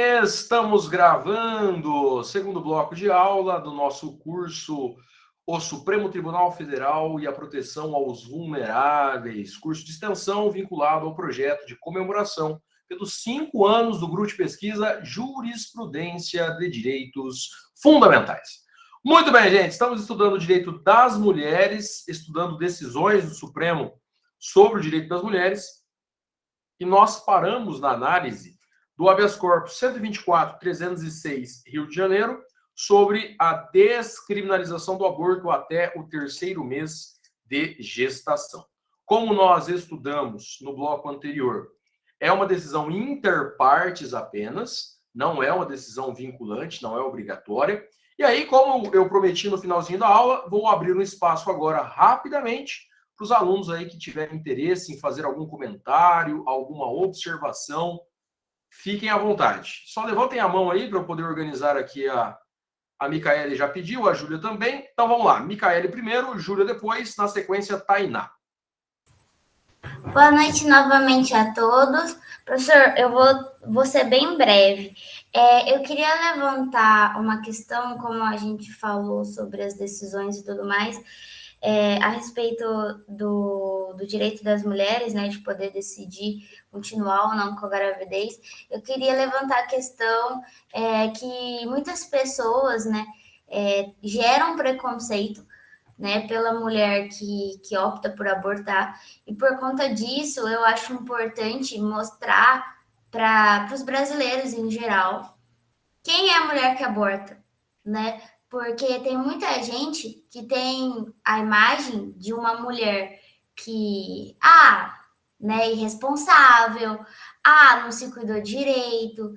Estamos gravando o segundo bloco de aula do nosso curso O Supremo Tribunal Federal e a Proteção aos Vulneráveis, curso de extensão vinculado ao projeto de comemoração pelos 5 anos do grupo de pesquisa Jurisprudência de Direitos Fundamentais. Muito bem, gente, estamos estudando o direito das mulheres, estudando decisões do Supremo sobre o direito das mulheres, e nós paramos na análise do habeas corpus 124.306, Rio de Janeiro, sobre a descriminalização do aborto até o 3º mês de gestação. Como nós estudamos no bloco anterior, é uma decisão interpartes apenas, não é uma decisão vinculante, não é obrigatória. E aí, como eu prometi no finalzinho da aula, vou abrir um espaço agora rapidamente para os alunos aí que tiverem interesse em fazer algum comentário, alguma observação. Fiquem à vontade. Só levantem a mão aí para eu poder organizar aqui. A Micaele já pediu, a Júlia também. Então vamos lá. Micaele primeiro, Júlia depois, na sequência, Tainá. Boa noite novamente a todos. Professor, eu vou ser bem breve. Eu queria levantar uma questão, como a gente falou sobre as decisões e tudo mais, a respeito do direito das mulheres, né, de poder decidir continuar ou não com a gravidez. Eu queria levantar a questão que muitas pessoas, né, geram preconceito, né, pela mulher que opta por abortar, e por conta disso eu acho importante mostrar para os brasileiros em geral quem é a mulher que aborta, né? Porque tem muita gente que tem a imagem de uma mulher que, né, irresponsável, não se cuidou direito,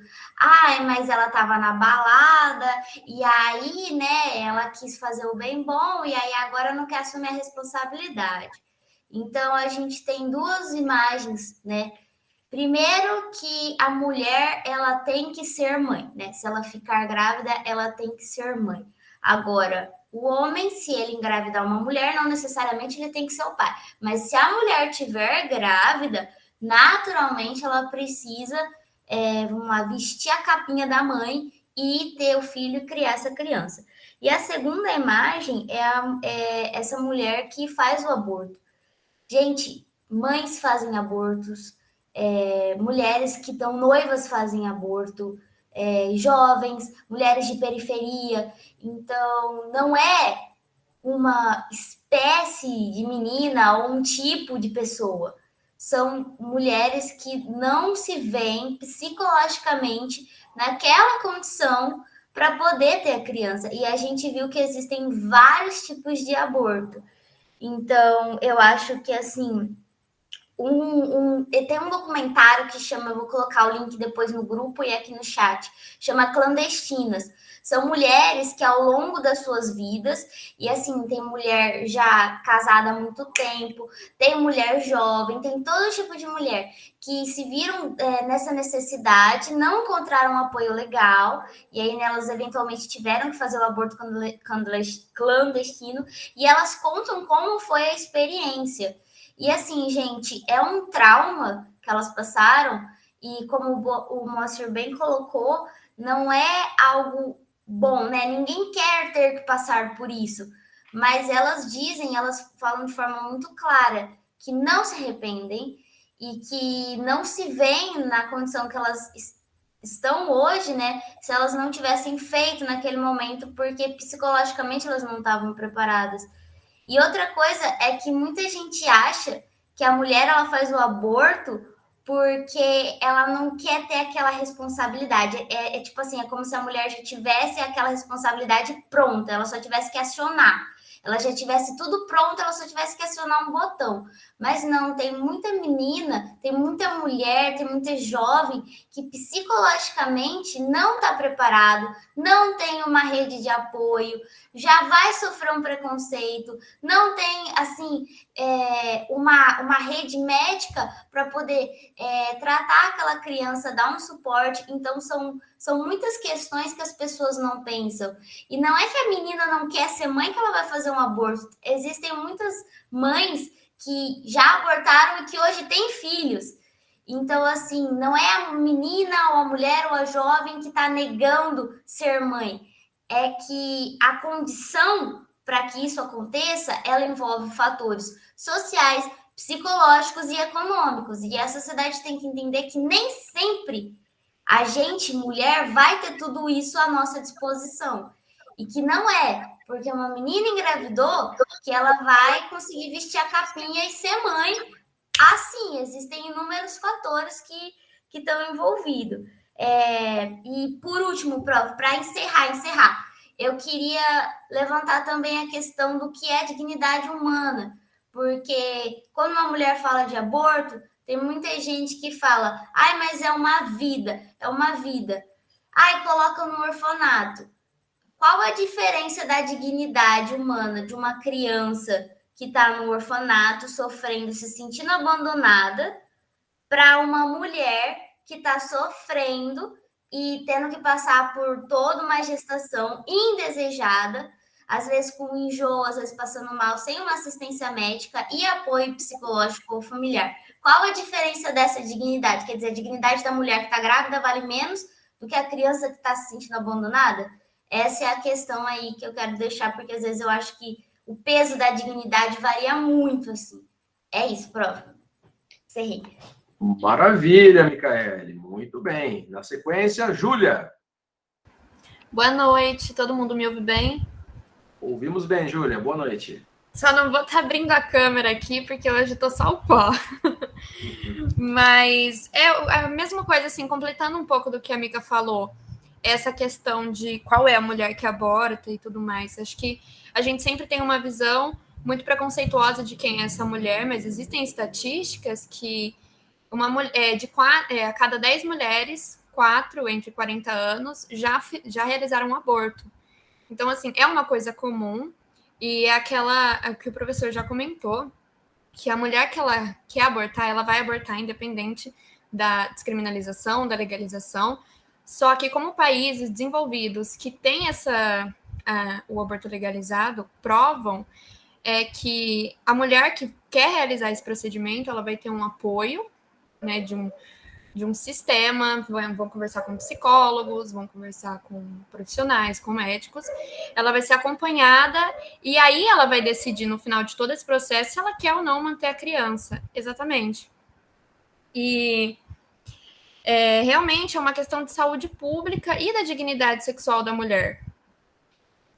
mas ela estava na balada, e aí, né, ela quis fazer o bem bom, e aí agora não quer assumir a responsabilidade. Então, a gente tem duas imagens, né? Primeiro que a mulher, ela tem que ser mãe, né? Se ela ficar grávida, ela tem que ser mãe. Agora, o homem, se ele engravidar uma mulher, não necessariamente ele tem que ser o pai. Mas se a mulher tiver grávida, naturalmente ela precisa, vamos lá, vestir a capinha da mãe e ter o filho e criar essa criança. E a segunda imagem é essa mulher que faz o aborto. Gente, mães fazem abortos, mulheres que estão noivas fazem aborto, jovens, mulheres de periferia. Então, não é uma espécie de menina ou um tipo de pessoa. São mulheres que não se veem psicologicamente naquela condição para poder ter a criança. E a gente viu que existem vários tipos de aborto. Então, eu acho que, assim, tem um documentário que chama, eu vou colocar o link depois no grupo e aqui no chat, chama Clandestinas. São mulheres que ao longo das suas vidas, e assim, tem mulher já casada há muito tempo, tem mulher jovem, tem todo tipo de mulher que se viram nessa necessidade, não encontraram um apoio legal, e aí elas eventualmente tiveram que fazer o aborto clandestino, e elas contam como foi a experiência. E assim, gente, é um trauma que elas passaram, e como o Moacir bem colocou, não é algo bom, né? Ninguém quer ter que passar por isso. Mas elas dizem, elas falam de forma muito clara que não se arrependem e que não se veem na condição que elas estão hoje, né? Se elas não tivessem feito naquele momento, porque psicologicamente elas não estavam preparadas. E outra coisa é que muita gente acha que a mulher ela faz o aborto porque ela não quer ter aquela responsabilidade. Tipo assim, é como se a mulher já tivesse aquela responsabilidade pronta, ela só tivesse que acionar. Ela já tivesse tudo pronto, ela só tivesse que acionar um botão. Mas não, tem muita menina, tem muita mulher, tem muita jovem que psicologicamente não está preparado, não tem uma rede de apoio, já vai sofrer um preconceito, não tem, assim, uma rede médica para poder tratar aquela criança, dar um suporte. Então, são muitas questões que as pessoas não pensam. E não é que a menina não quer ser mãe que ela vai fazer um aborto. Existem muitas mães que já abortaram e que hoje têm filhos. Então, assim, não é a menina ou a mulher ou a jovem que está negando ser mãe. É que a condição para que isso aconteça, ela envolve fatores sociais, psicológicos e econômicos. E a sociedade tem que entender que nem sempre a gente, mulher, vai ter tudo isso à nossa disposição. E que não é porque uma menina engravidou que ela vai conseguir vestir a capinha e ser mãe. Assim, existem inúmeros fatores que estão envolvidos. E por último, para encerrar, eu queria levantar também a questão do que é dignidade humana, porque quando uma mulher fala de aborto, tem muita gente que fala, ai, mas é uma vida. Ai, coloca no orfanato. Qual a diferença da dignidade humana de uma criança que está no orfanato, sofrendo, se sentindo abandonada, para uma mulher que está sofrendo e tendo que passar por toda uma gestação indesejada, às vezes com enjoo, às vezes passando mal, sem uma assistência médica e apoio psicológico ou familiar? Qual a diferença dessa dignidade? Quer dizer, a dignidade da mulher que está grávida vale menos do que a criança que está se sentindo abandonada? Essa é a questão aí que eu quero deixar, porque às vezes eu acho que o peso da dignidade varia muito, assim. É isso, prova. Cerrei. Maravilha, Micaele. Muito bem. Na sequência, Júlia. Boa noite, todo mundo me ouve bem? Ouvimos bem, Júlia. Boa noite. Só não vou estar abrindo a câmera aqui, porque hoje eu tô só o pó. Mas é a mesma coisa, assim, completando um pouco do que a Mica falou, essa questão de qual é a mulher que aborta e tudo mais. Acho que a gente sempre tem uma visão muito preconceituosa de quem é essa mulher, mas existem estatísticas que uma mulher, a cada 10 mulheres, 4 entre 40 anos já realizaram um aborto. Então, assim, é uma coisa comum e é aquela que o professor já comentou, que a mulher que ela quer abortar, ela vai abortar independente da descriminalização, da legalização. Só que como países desenvolvidos que têm o aborto legalizado provam que a mulher que quer realizar esse procedimento, ela vai ter um apoio, né, de um sistema, vão conversar com psicólogos, vão conversar com profissionais, com médicos, ela vai ser acompanhada e aí ela vai decidir no final de todo esse processo se ela quer ou não manter a criança. Exatamente. E realmente é uma questão de saúde pública e da dignidade sexual da mulher,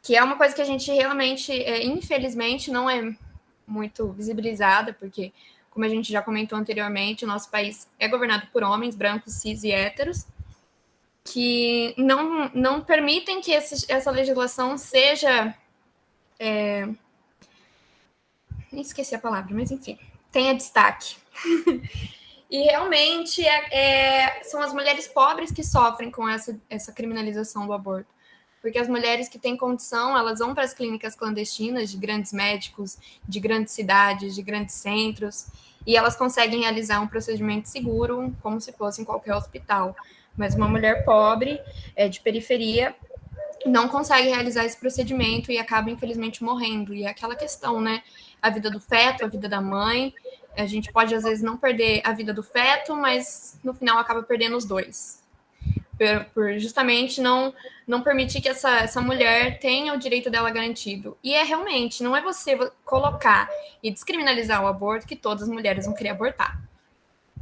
que é uma coisa que a gente realmente, infelizmente, não é muito visibilizada, porque, como a gente já comentou anteriormente, o nosso país é governado por homens brancos, cis e héteros, que não permitem que essa legislação seja... esqueci a palavra, mas enfim, tenha destaque. E realmente são as mulheres pobres que sofrem com essa criminalização do aborto. Porque as mulheres que têm condição, elas vão para as clínicas clandestinas de grandes médicos, de grandes cidades, de grandes centros, e elas conseguem realizar um procedimento seguro, como se fosse em qualquer hospital. Mas uma mulher pobre, de periferia, não consegue realizar esse procedimento e acaba, infelizmente, morrendo. E é aquela questão, né? A vida do feto, a vida da mãe. A gente pode, às vezes, não perder a vida do feto, mas no final acaba perdendo os dois. Por justamente não permitir que essa mulher tenha o direito dela garantido. E realmente, não é você colocar e descriminalizar o aborto que todas as mulheres vão querer abortar.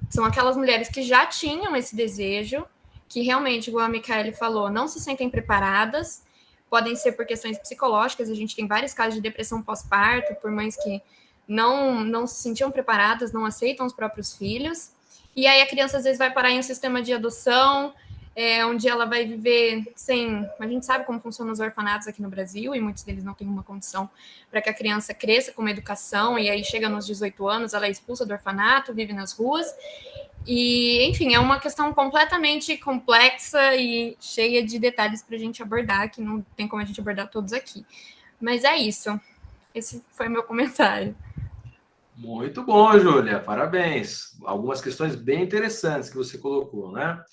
São aquelas mulheres que já tinham esse desejo, que realmente, igual a Micaele falou, não se sentem preparadas, podem ser por questões psicológicas, a gente tem vários casos de depressão pós-parto, por mães que não se sentiam preparadas, não aceitam os próprios filhos, e aí a criança às vezes vai parar em um sistema de adoção, onde ela vai viver sem... A gente sabe como funcionam os orfanatos aqui no Brasil, e muitos deles não têm uma condição para que a criança cresça com uma educação, e aí chega nos 18 anos, ela é expulsa do orfanato, vive nas ruas, e, enfim, é uma questão completamente complexa e cheia de detalhes para a gente abordar, que não tem como a gente abordar todos aqui. Mas é isso. Esse foi meu comentário. Muito bom, Júlia. Parabéns. Algumas questões bem interessantes que você colocou, né?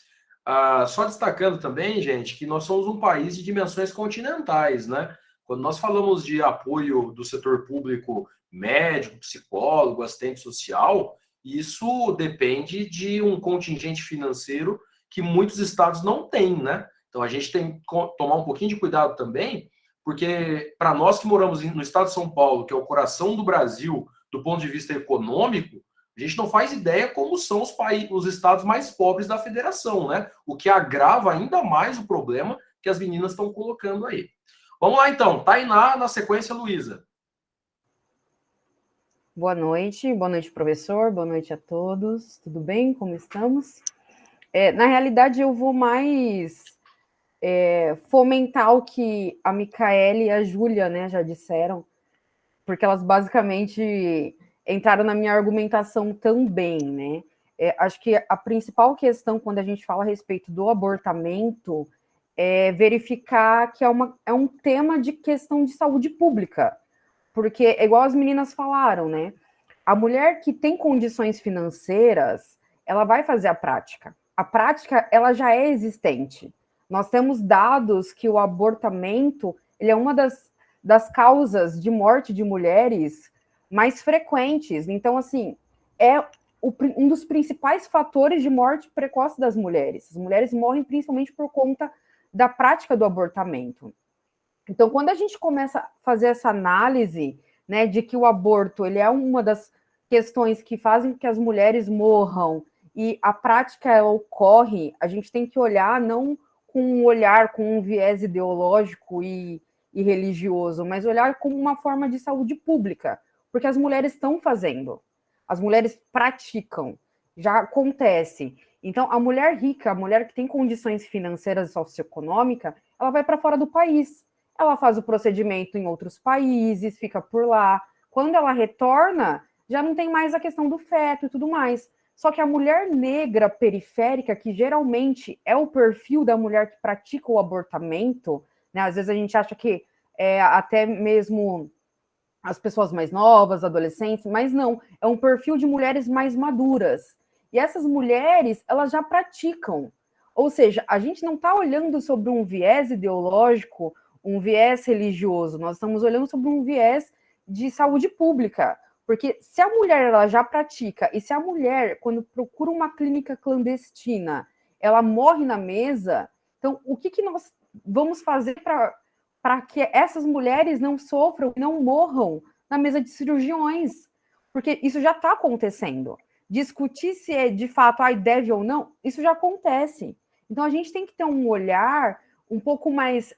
Só destacando também, gente, que nós somos um país de dimensões continentais, né? Quando nós falamos de apoio do setor público médico, psicólogo, assistente social, isso depende de um contingente financeiro que muitos estados não têm, né? Então a gente tem que tomar um pouquinho de cuidado também, porque para nós que moramos no estado de São Paulo, que é o coração do Brasil, do ponto de vista econômico, a gente não faz ideia como são os estados mais pobres da federação, né? O que agrava ainda mais o problema que as meninas estão colocando aí. Vamos lá, então. Tainá, na sequência, Luísa. Boa noite, professor, boa noite a todos. Tudo bem? Como estamos? Na realidade, eu vou mais fomentar o que a Micaele e a Júlia, né, já disseram, porque elas basicamente entraram na minha argumentação também, né? Acho que a principal questão quando a gente fala a respeito do abortamento é verificar que é um tema de questão de saúde pública, porque é igual as meninas falaram, né? A mulher que tem condições financeiras, ela vai fazer a prática. A prática, ela já é existente. Nós temos dados que o abortamento, ele é uma das causas de morte de mulheres mais frequentes. Então, assim, é um dos principais fatores de morte precoce das mulheres. As mulheres morrem principalmente por conta da prática do abortamento. Então, quando a gente começa a fazer essa análise, né, de que o aborto ele é uma das questões que fazem com que as mulheres morram e a prática ela ocorre, a gente tem que olhar não com um olhar, com um viés ideológico e religioso, mas olhar como uma forma de saúde pública, porque as mulheres estão fazendo, as mulheres praticam, já acontece. Então, a mulher rica, a mulher que tem condições financeiras e socioeconômicas, ela vai para fora do país. Ela faz o procedimento em outros países, fica por lá. Quando ela retorna, já não tem mais a questão do feto e tudo mais. Só que a mulher negra periférica, que geralmente é o perfil da mulher que pratica o abortamento, né? Às vezes a gente acha que até mesmo as pessoas mais novas, adolescentes, mas não, é um perfil de mulheres mais maduras. E essas mulheres, elas já praticam. Ou seja, a gente não está olhando sobre um viés ideológico, um viés religioso, nós estamos olhando sobre um viés de saúde pública. Porque se a mulher ela já pratica, e se a mulher, quando procura uma clínica clandestina, ela morre na mesa, então o que nós vamos fazer para que essas mulheres não sofram e não morram na mesa de cirurgiões? Porque isso já está acontecendo. Discutir se é de fato deve ou não, isso já acontece. Então a gente tem que ter um olhar um pouco mais,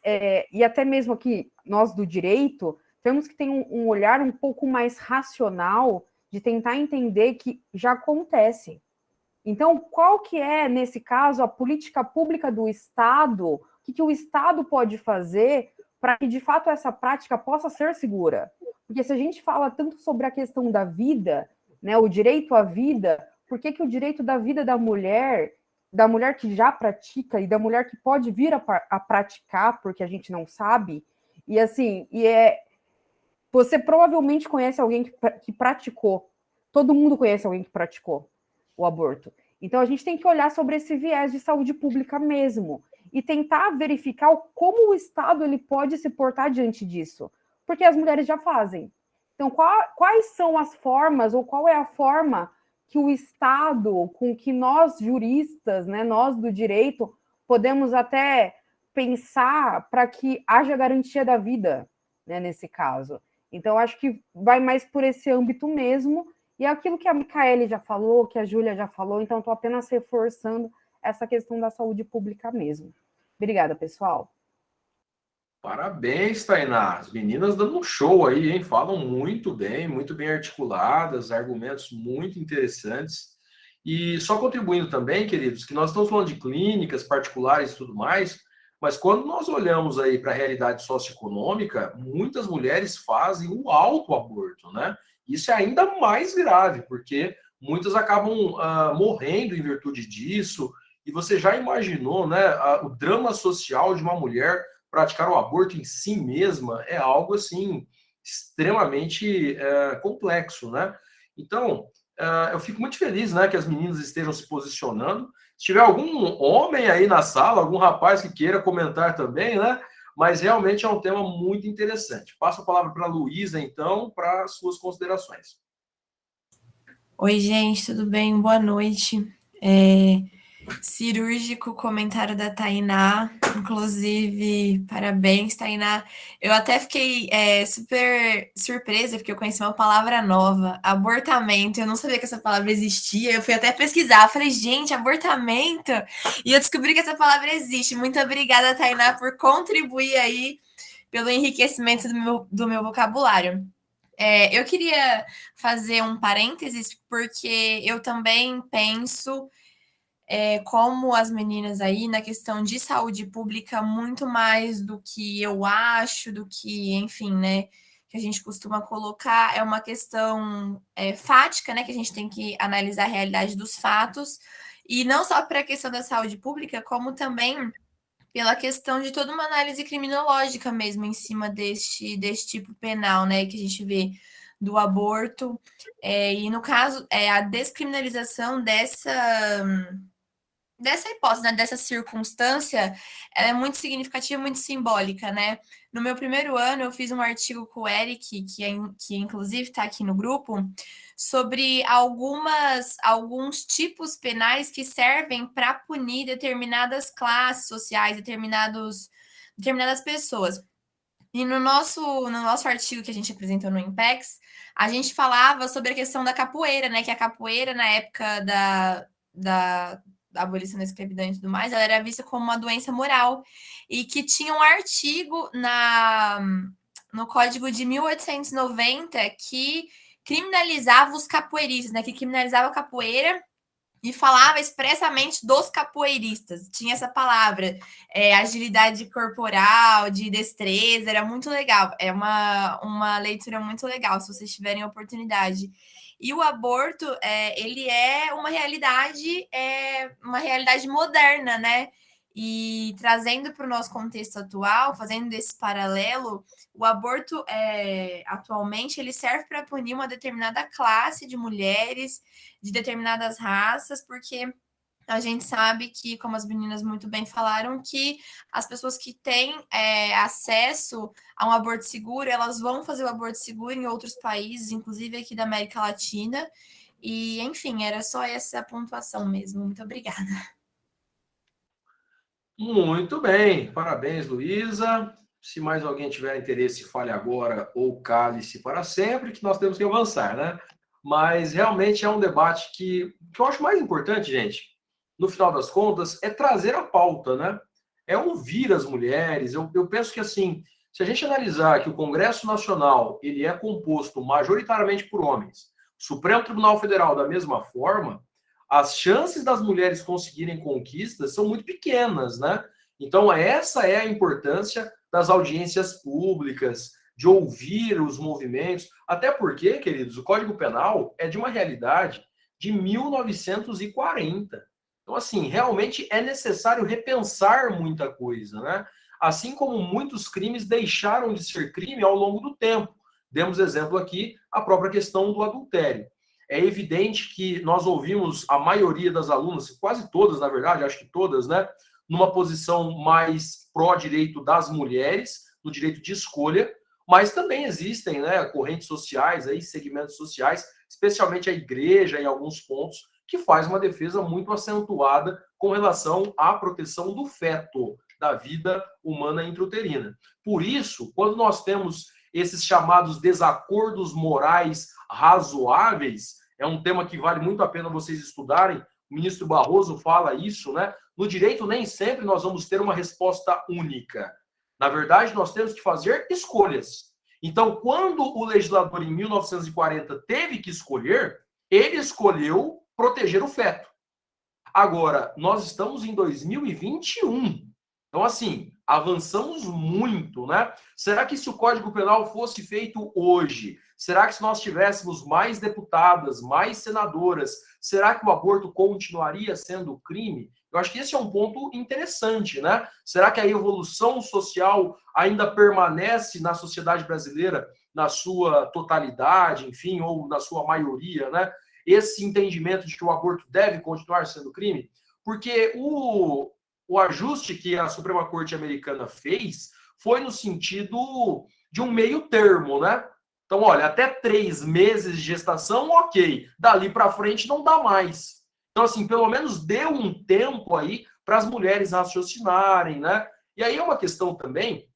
e até mesmo aqui, nós do direito, temos que ter um olhar um pouco mais racional de tentar entender que já acontece. Então, qual que é, nesse caso, a política pública do Estado? O que o Estado pode fazer para que, de fato, essa prática possa ser segura? Porque se a gente fala tanto sobre a questão da vida, né, o direito à vida, por que o direito da vida da mulher que já pratica e da mulher que pode vir a praticar, porque a gente não sabe, e assim, você provavelmente conhece alguém que praticou. Todo mundo conhece alguém que praticou o aborto. Então, a gente tem que olhar sobre esse viés de saúde pública mesmo e tentar verificar como o Estado ele pode se portar diante disso. Porque as mulheres já fazem. Então, quais são as formas ou qual é a forma que o Estado, com que nós juristas, né, nós do direito, podemos até pensar para que haja garantia da vida, né, nesse caso? Então, acho que vai mais por esse âmbito mesmo, e é aquilo que a Micaele já falou, que a Júlia já falou, então estou apenas reforçando essa questão da saúde pública mesmo. Obrigada, pessoal. Parabéns, Tainá. As meninas dando um show aí, hein? Falam muito bem articuladas, argumentos muito interessantes. E só contribuindo também, queridos, que nós estamos falando de clínicas particulares e tudo mais, mas quando nós olhamos aí para a realidade socioeconômica, muitas mulheres fazem o autoaborto, né? Isso é ainda mais grave, porque muitas acabam morrendo em virtude disso. E você já imaginou, né, o drama social de uma mulher praticar o aborto em si mesma? É algo assim extremamente complexo, né? Então, eu fico muito feliz, né, que as meninas estejam se posicionando. Se tiver algum homem aí na sala, algum rapaz que queira comentar também, né? Mas realmente é um tema muito interessante. Passo a palavra para a Luísa, então, para suas considerações. Oi, gente, tudo bem? Boa noite. Cirúrgico comentário da Tainá, inclusive, parabéns, Tainá. Eu até fiquei super surpresa, porque eu conheci uma palavra nova, abortamento. Eu não sabia que essa palavra existia, eu fui até pesquisar. Eu falei, gente, abortamento? E eu descobri que essa palavra existe. Muito obrigada, Tainá, por contribuir aí pelo enriquecimento do meu vocabulário. Eu queria fazer um parênteses, porque eu também penso, como as meninas aí, na questão de saúde pública, muito mais do que eu acho, do que, enfim, né, que a gente costuma colocar, é uma questão fática, né, que a gente tem que analisar a realidade dos fatos, e não só para a questão da saúde pública, como também pela questão de toda uma análise criminológica mesmo em cima deste tipo penal, né, que a gente vê do aborto, e no caso, a descriminalização dessa hipótese, né, dessa circunstância, ela é muito significativa, muito simbólica, né? No meu primeiro ano, eu fiz um artigo com o Eric, que inclusive está aqui no grupo, sobre alguns tipos penais que servem para punir determinadas classes sociais, determinadas pessoas. E no nosso artigo que a gente apresentou no Impex, a gente falava sobre a questão da capoeira, né? Que a capoeira, na época da abolição da escravidão e tudo mais, ela era vista como uma doença moral. E que tinha um artigo no Código de 1890 que criminalizava os capoeiristas, né? Que criminalizava a capoeira e falava expressamente dos capoeiristas. Tinha essa palavra, agilidade corporal, de destreza, era muito legal. É uma leitura muito legal, se vocês tiverem oportunidade. E o aborto, ele é uma realidade moderna, né? E trazendo para o nosso contexto atual, fazendo desse paralelo, o aborto, atualmente, ele serve para punir uma determinada classe de mulheres, de determinadas raças, porque a gente sabe que, como as meninas muito bem falaram, que as pessoas que têm acesso a um aborto seguro, elas vão fazer o aborto seguro em outros países, inclusive aqui da América Latina. E, enfim, era só essa pontuação mesmo. Muito obrigada. Muito bem, parabéns, Luísa. Se mais alguém tiver interesse, fale agora ou cale-se para sempre, que nós temos que avançar, né? Mas realmente é um debate que eu acho mais importante, gente, no final das contas, é trazer a pauta, né? É ouvir as mulheres. Eu penso que, assim, se a gente analisar que o Congresso Nacional ele é composto majoritariamente por homens, o Supremo Tribunal Federal da mesma forma, as chances das mulheres conseguirem conquistas são muito pequenas, né? Então, essa é a importância das audiências públicas, de ouvir os movimentos, até porque, queridos, o Código Penal é de uma realidade de 1940. Então, assim, realmente é necessário repensar muita coisa, né? Assim como muitos crimes deixaram de ser crime ao longo do tempo. Demos exemplo aqui, a própria questão do adultério. É evidente que nós ouvimos a maioria das alunas, quase todas, na verdade, acho que todas, né, numa posição mais pró-direito das mulheres, do direito de escolha, mas também existem, né, correntes sociais, aí, segmentos sociais, especialmente a igreja, em alguns pontos, que faz uma defesa muito acentuada com relação à proteção do feto, da vida humana intrauterina. Por isso, quando nós temos esses chamados desacordos morais razoáveis, é um tema que vale muito a pena vocês estudarem. O ministro Barroso fala isso, né? No direito, nem sempre nós vamos ter uma resposta única. Na verdade, nós temos que fazer escolhas. Então, quando o legislador, em 1940, teve que escolher, ele escolheu proteger o feto. Agora, nós estamos em 2021. Então, assim, avançamos muito, né? Será que se o Código Penal fosse feito hoje, será que se nós tivéssemos mais deputadas, mais senadoras, será que o aborto continuaria sendo crime? Eu acho que esse é um ponto interessante, né? Será que a evolução social ainda permanece na sociedade brasileira na sua totalidade, enfim, ou na sua maioria, né? Esse entendimento de que o aborto deve continuar sendo crime? Porque o ajuste que a Suprema Corte americana fez foi no sentido de um meio termo, né? Então, olha, até 3 meses de gestação, ok. Dali para frente não dá mais. Então, assim, pelo menos dê um tempo aí para as mulheres raciocinarem, né? E aí é uma questão também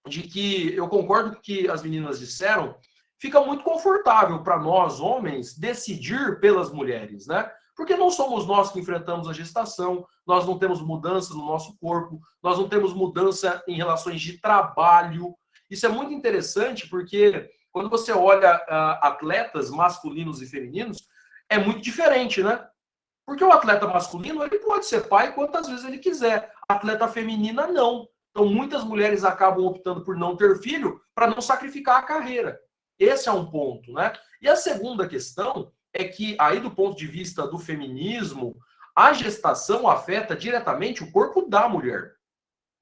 de que eu concordo com o que as meninas disseram, fica muito confortável para nós, homens, decidir pelas mulheres, né? Porque não somos nós que enfrentamos a gestação, nós não temos mudança no nosso corpo, nós não temos mudança em relações de trabalho. Isso é muito interessante porque quando você olha atletas masculinos e femininos, é muito diferente, né? Porque o atleta masculino, ele pode ser pai quantas vezes ele quiser. A atleta feminina, não. Então, muitas mulheres acabam optando por não ter filho para não sacrificar a carreira. Esse é um ponto, né? E a segunda questão é que, aí do ponto de vista do feminismo, a gestação afeta diretamente o corpo da mulher.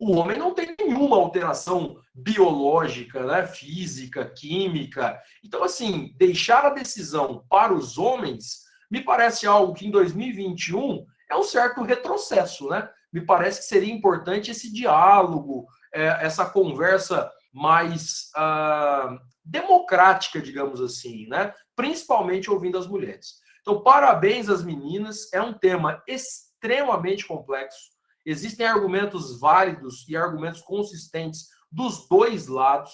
O homem não tem nenhuma alteração biológica, né? Física, química. Então, assim, deixar a decisão para os homens me parece algo que em 2021 é um certo retrocesso, né? Me parece que seria importante esse diálogo, essa conversa mais democrática, digamos assim, né? Principalmente ouvindo as mulheres. Então, parabéns às meninas, é um tema extremamente complexo. Existem argumentos válidos e argumentos consistentes dos dois lados.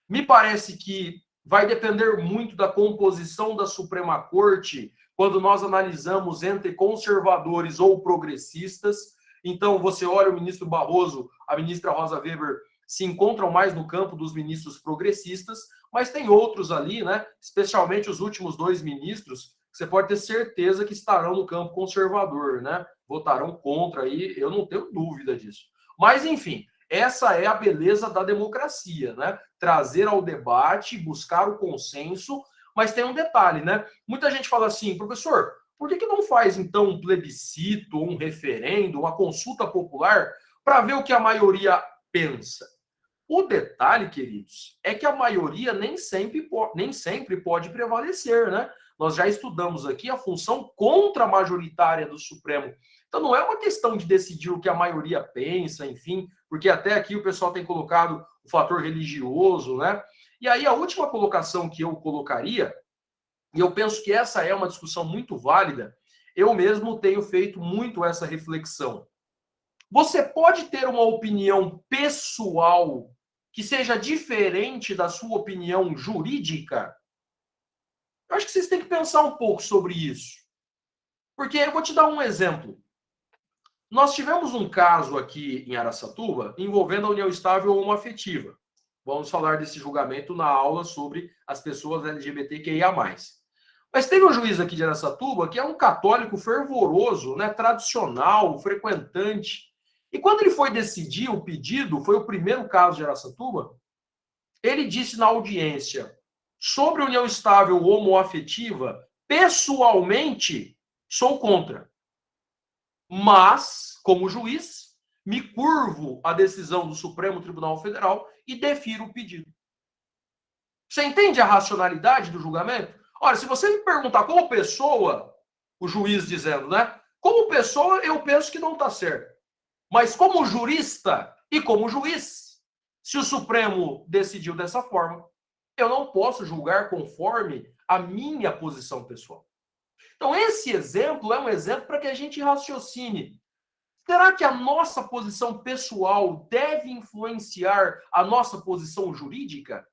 Me parece que vai depender muito da composição da Suprema Corte quando nós analisamos entre conservadores ou progressistas. Então, você olha o ministro Barroso, a ministra Rosa Weber, se encontram mais no campo dos ministros progressistas, mas tem outros ali, né? Especialmente os últimos 2 ministros, que você pode ter certeza que estarão no campo conservador, né? Votarão contra aí, eu não tenho dúvida disso. Mas, enfim, essa é a beleza da democracia, né? Trazer ao debate, buscar o consenso, mas tem um detalhe, né? Muita gente fala assim, professor, por que não faz, então, um plebiscito, um referendo, uma consulta popular para ver o que a maioria pensa? O detalhe, queridos, é que a maioria nem sempre pode prevalecer, né? Nós já estudamos aqui a função contramajoritária do Supremo. Então, não é uma questão de decidir o que a maioria pensa, enfim, porque até aqui o pessoal tem colocado o fator religioso, né? E aí, a última colocação que eu colocaria, e eu penso que essa é uma discussão muito válida, eu mesmo tenho feito muito essa reflexão. Você pode ter uma opinião pessoal que seja diferente da sua opinião jurídica? Eu acho que vocês têm que pensar um pouco sobre isso. Porque eu vou te dar um exemplo. Nós tivemos um caso aqui em Araçatuba envolvendo a união estável homoafetiva. Vamos falar desse julgamento na aula sobre as pessoas LGBTQIA+. Mas teve um juiz aqui de Araçatuba que é um católico fervoroso, né, tradicional, frequentante. E quando ele foi decidir o pedido, foi o primeiro caso de Araçatuba, ele disse na audiência sobre união estável homoafetiva, pessoalmente, sou contra. Mas, como juiz, me curvo à decisão do Supremo Tribunal Federal e defiro o pedido. Você entende a racionalidade do julgamento? Olha, se você me perguntar como pessoa, o juiz dizendo, né? Como pessoa, eu penso que não está certo. Mas como jurista e como juiz, se o Supremo decidiu dessa forma, eu não posso julgar conforme a minha posição pessoal. Então, esse exemplo é um exemplo para que a gente raciocine. Será que a nossa posição pessoal deve influenciar a nossa posição jurídica?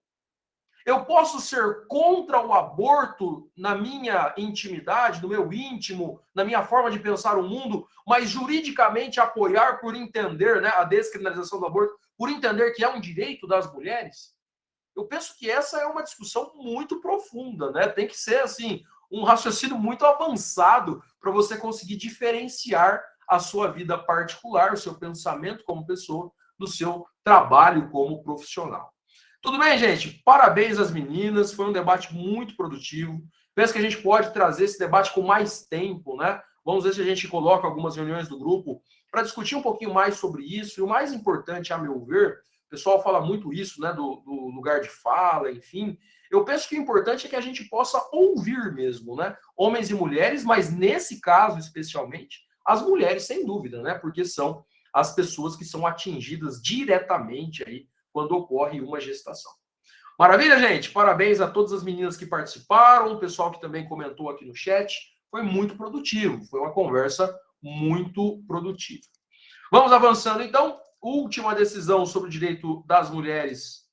Eu posso ser contra o aborto na minha intimidade, no meu íntimo, na minha forma de pensar o mundo, mas juridicamente apoiar por entender, né, a descriminalização do aborto, por entender que é um direito das mulheres? Eu penso que essa é uma discussão muito profunda, né? Tem que ser, assim, um raciocínio muito avançado para você conseguir diferenciar a sua vida particular, o seu pensamento como pessoa, do seu trabalho como profissional. Tudo bem, gente? Parabéns às meninas, foi um debate muito produtivo. Penso que a gente pode trazer esse debate com mais tempo, né? Vamos ver se a gente coloca algumas reuniões do grupo para discutir um pouquinho mais sobre isso. E o mais importante, a meu ver, o pessoal fala muito isso, né? Do lugar de fala, enfim. Eu penso que o importante é que a gente possa ouvir mesmo, né? Homens e mulheres, mas nesse caso especialmente, as mulheres, sem dúvida, né? Porque são as pessoas que são atingidas diretamente aí quando ocorre uma gestação. Maravilha, gente? Parabéns a todas as meninas que participaram, o pessoal que também comentou aqui no chat. Foi muito produtivo, foi uma conversa muito produtiva. Vamos avançando, então. Última decisão sobre o direito das mulheres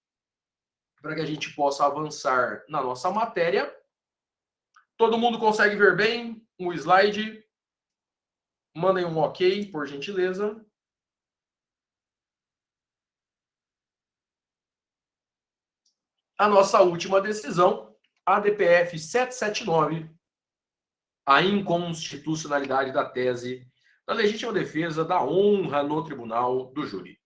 para que a gente possa avançar na nossa matéria. Todo mundo consegue ver bem o slide? Mandem um ok, por gentileza. A nossa última decisão, ADPF 779, a inconstitucionalidade da tese da legítima defesa da honra no tribunal do júri.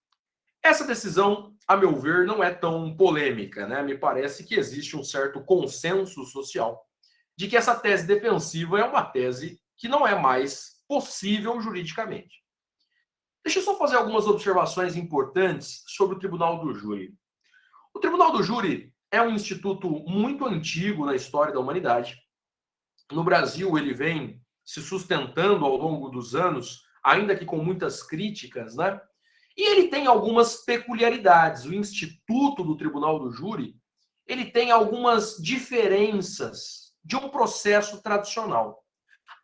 Essa decisão, a meu ver, não é tão polêmica, né? Me parece que existe um certo consenso social de que essa tese defensiva é uma tese que não é mais possível juridicamente. Deixa eu só fazer algumas observações importantes sobre o tribunal do júri. O tribunal do júri é um instituto muito antigo na história da humanidade. No Brasil, ele vem se sustentando ao longo dos anos, ainda que com muitas críticas, né? E ele tem algumas peculiaridades. O Instituto do Tribunal do Júri, ele tem algumas diferenças de um processo tradicional.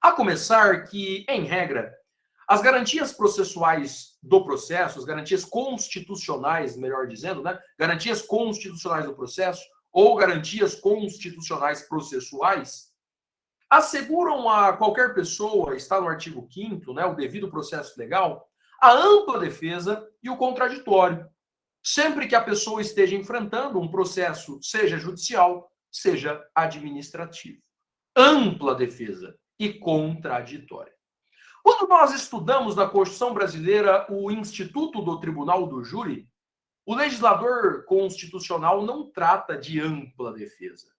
A começar que, em regra, as garantias processuais do processo, as garantias constitucionais, melhor dizendo, né? Garantias constitucionais do processo ou garantias constitucionais processuais asseguram a qualquer pessoa, está no artigo 5º, né, o devido processo legal, a ampla defesa e o contraditório, sempre que a pessoa esteja enfrentando um processo, seja judicial, seja administrativo. Ampla defesa e contraditória. Quando nós estudamos na Constituição Brasileira o Instituto do Tribunal do Júri, o legislador constitucional não trata de ampla defesa.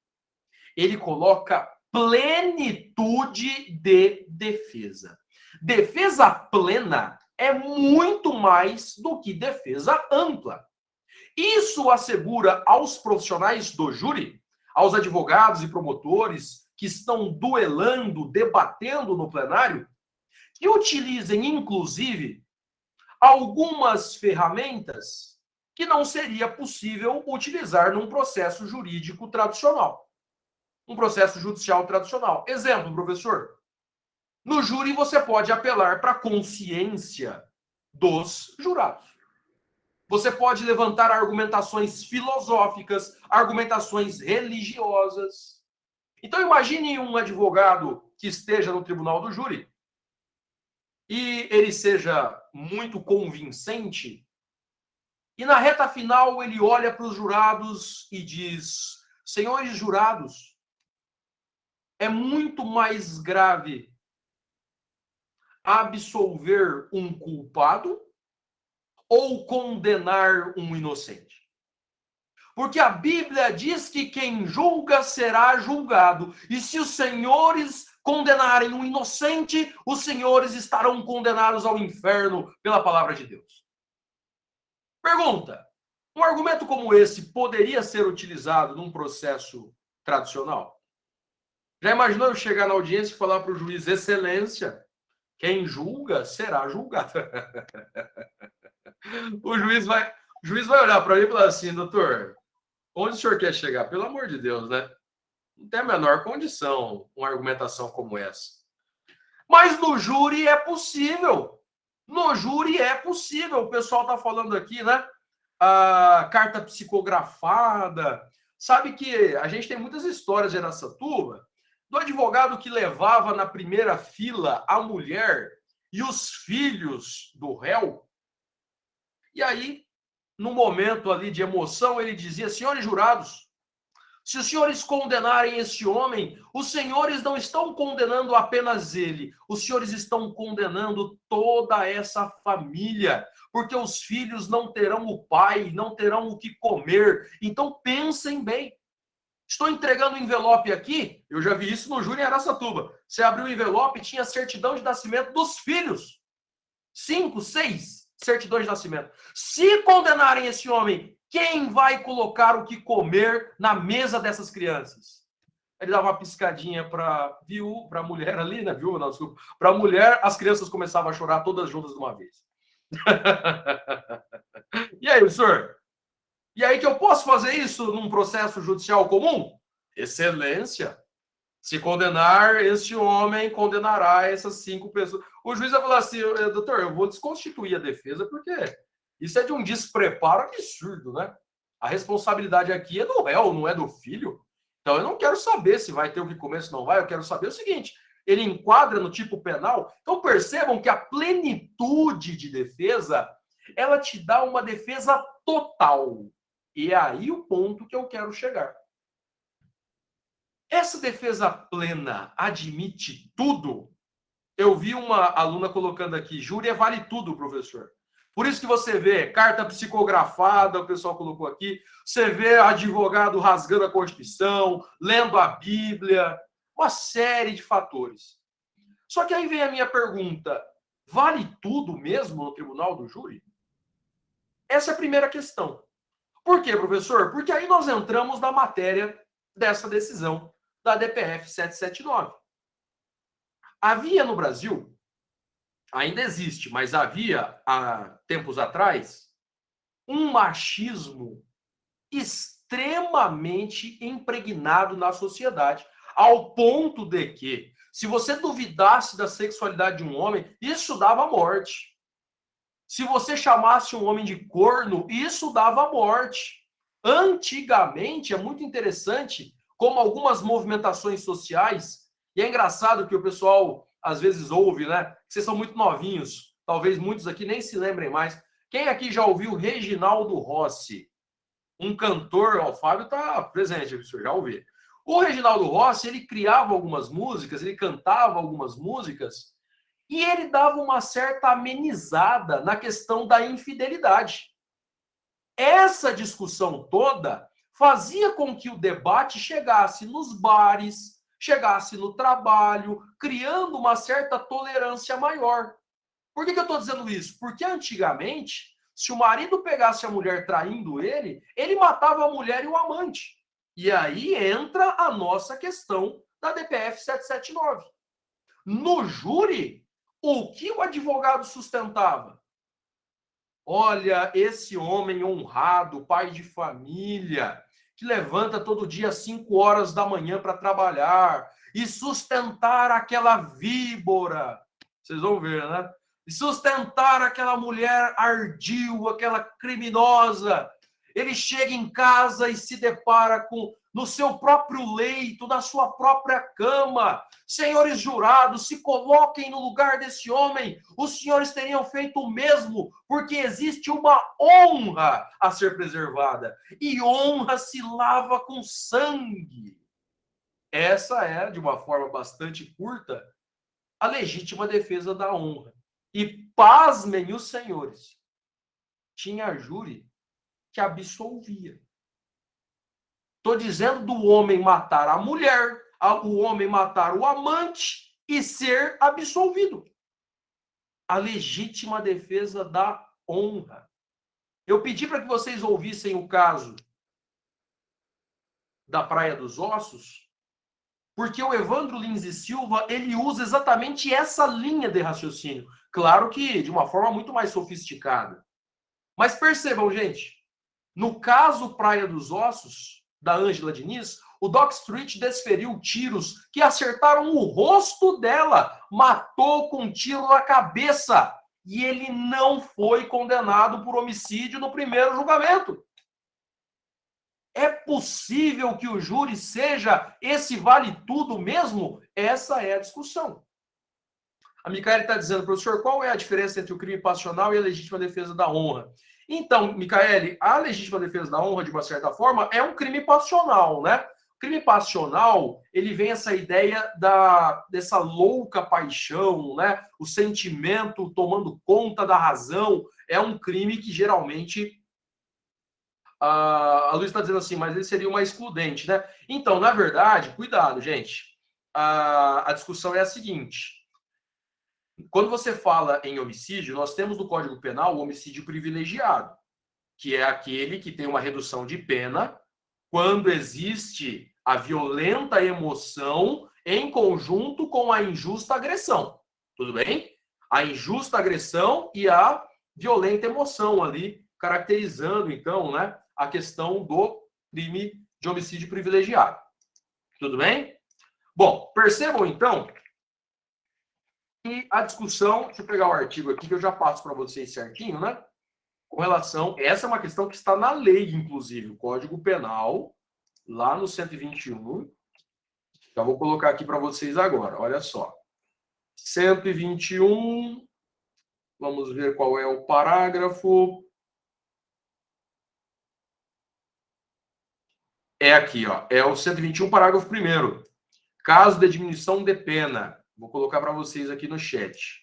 Ele coloca plenitude de defesa. Defesa plena é muito mais do que defesa ampla. Isso assegura aos profissionais do júri, aos advogados e promotores que estão duelando, debatendo no plenário, que utilizem, inclusive, algumas ferramentas que não seria possível utilizar num processo jurídico tradicional. Um processo judicial tradicional. Exemplo, professor. No júri, você pode apelar para a consciência dos jurados. Você pode levantar argumentações filosóficas, argumentações religiosas. Então, imagine um advogado que esteja no tribunal do júri e ele seja muito convincente e na reta final ele olha para os jurados e diz: senhores jurados, é muito mais grave absolver um culpado ou condenar um inocente. Porque a Bíblia diz que quem julga será julgado. E se os senhores condenarem um inocente, os senhores estarão condenados ao inferno pela palavra de Deus. Pergunta: um argumento como esse poderia ser utilizado num processo tradicional? Já imaginou eu chegar na audiência e falar para o juiz: excelência, quem julga será julgado? O juiz vai olhar para mim e falar assim: doutor, onde o senhor quer chegar? Pelo amor de Deus, né? Não tem a menor condição uma argumentação como essa. Mas no júri é possível. No júri é possível. O pessoal está falando aqui, né? A carta psicografada. Sabe que a gente tem muitas histórias de Araçatuba do advogado que levava na primeira fila a mulher e os filhos do réu. E aí, no momento ali de emoção, ele dizia: senhores jurados, se os senhores condenarem esse homem, os senhores não estão condenando apenas ele, os senhores estão condenando toda essa família, porque os filhos não terão o pai, não terão o que comer. Então pensem bem. Estou entregando um envelope aqui, eu já vi isso no júri em Araçatuba. Você abriu o envelope e tinha certidão de nascimento dos filhos. 5, 6 certidões de nascimento. Se condenarem esse homem, quem vai colocar o que comer na mesa dessas crianças? Ele dava uma piscadinha para a mulher ali, né? Viúva, não, desculpa. Para a mulher, as crianças começavam a chorar todas juntas de uma vez. E aí, senhor? E aí que eu posso fazer isso num processo judicial comum? Excelência. Se condenar este homem, condenará essas 5 pessoas. O juiz vai falar assim, doutor, eu vou desconstituir a defesa, porque isso é de um despreparo absurdo, né? A responsabilidade aqui é do réu, não é do filho. Então eu não quero saber se vai ter o que comer, se não vai. Eu quero saber o seguinte, ele enquadra no tipo penal. Então percebam que a plenitude de defesa, ela te dá uma defesa total. E é aí o ponto que eu quero chegar. Essa defesa plena admite tudo? Eu vi uma aluna colocando aqui, júri vale tudo, professor. Por isso que você vê carta psicografada, o pessoal colocou aqui, você vê advogado rasgando a Constituição, lendo a Bíblia, uma série de fatores. Só que aí vem a minha pergunta, vale tudo mesmo no tribunal do júri? Essa é a primeira questão. Por quê, professor? Porque aí nós entramos na matéria dessa decisão da DPF 779. Havia no Brasil, ainda existe, mas havia há tempos atrás, um machismo extremamente impregnado na sociedade, ao ponto de que, se você duvidasse da sexualidade de um homem, isso dava morte. Se você chamasse um homem de corno, isso dava morte. Antigamente, é muito interessante como algumas movimentações sociais, e é engraçado que o pessoal às vezes ouve, né? Vocês são muito novinhos, talvez muitos aqui nem se lembrem mais. Quem aqui já ouviu Reginaldo Rossi? Um cantor, ó, o Fábio está presente, professor, já ouvi. O Reginaldo Rossi, ele criava algumas músicas, ele cantava algumas músicas, e ele dava uma certa amenizada na questão da infidelidade. Essa discussão toda fazia com que o debate chegasse nos bares, chegasse no trabalho, criando uma certa tolerância maior. Por que eu estou dizendo isso? Porque antigamente, se o marido pegasse a mulher traindo ele, ele matava a mulher e o amante. E aí entra a nossa questão da DPF 779. No júri, o que o advogado sustentava? Olha, esse homem honrado, pai de família, que levanta todo dia às 5 horas da manhã para trabalhar e sustentar aquela víbora. Vocês vão ver, né? E sustentar aquela mulher ardil, aquela criminosa. Ele chega em casa e se depara com no seu próprio leito, na sua própria cama. Senhores jurados, se coloquem no lugar desse homem. Os senhores teriam feito o mesmo, porque existe uma honra a ser preservada. E honra se lava com sangue. Essa é, de uma forma bastante curta, a legítima defesa da honra. E pasmem os senhores, tinha júri que absolvia. Estou dizendo do homem matar a mulher, o homem matar o amante e ser absolvido. A legítima defesa da honra. Eu pedi para que vocês ouvissem o caso da Praia dos Ossos, porque o Evandro Lins e Silva, ele usa exatamente essa linha de raciocínio. Claro que de uma forma muito mais sofisticada. Mas percebam, gente, no caso Praia dos Ossos, da Ângela Diniz, o Doc Street desferiu tiros que acertaram o rosto dela, matou com um tiro na cabeça, e ele não foi condenado por homicídio no primeiro julgamento. É possível que o júri seja esse vale tudo mesmo? Essa é a discussão. A Micaele está dizendo, professor, qual é a diferença entre o crime passional e a legítima defesa da honra? Então, Micaele, a legítima defesa da honra, de uma certa forma, é um crime passional, né? O crime passional, ele vem essa ideia dessa louca paixão, né? O sentimento tomando conta da razão. É um crime que geralmente... A Luiz está dizendo assim, mas ele seria uma excludente, né? Então, na verdade, cuidado, gente. A discussão é a seguinte. Quando você fala em homicídio, nós temos no Código Penal o homicídio privilegiado, que é aquele que tem uma redução de pena quando existe a violenta emoção em conjunto com a injusta agressão. Tudo bem? A injusta agressão e a violenta emoção ali, caracterizando, então, né, a questão do crime de homicídio privilegiado. Tudo bem? Bom, percebam então que a discussão, deixa eu pegar o artigo aqui que eu já passo para vocês certinho, né? Com relação, essa é uma questão que está na lei, inclusive, o Código Penal, lá no 121. Já vou colocar aqui para vocês agora, olha só. 121, vamos ver qual é o parágrafo. É aqui, ó, é o 121, parágrafo 1º. Caso de diminuição de pena. Vou colocar para vocês aqui no chat.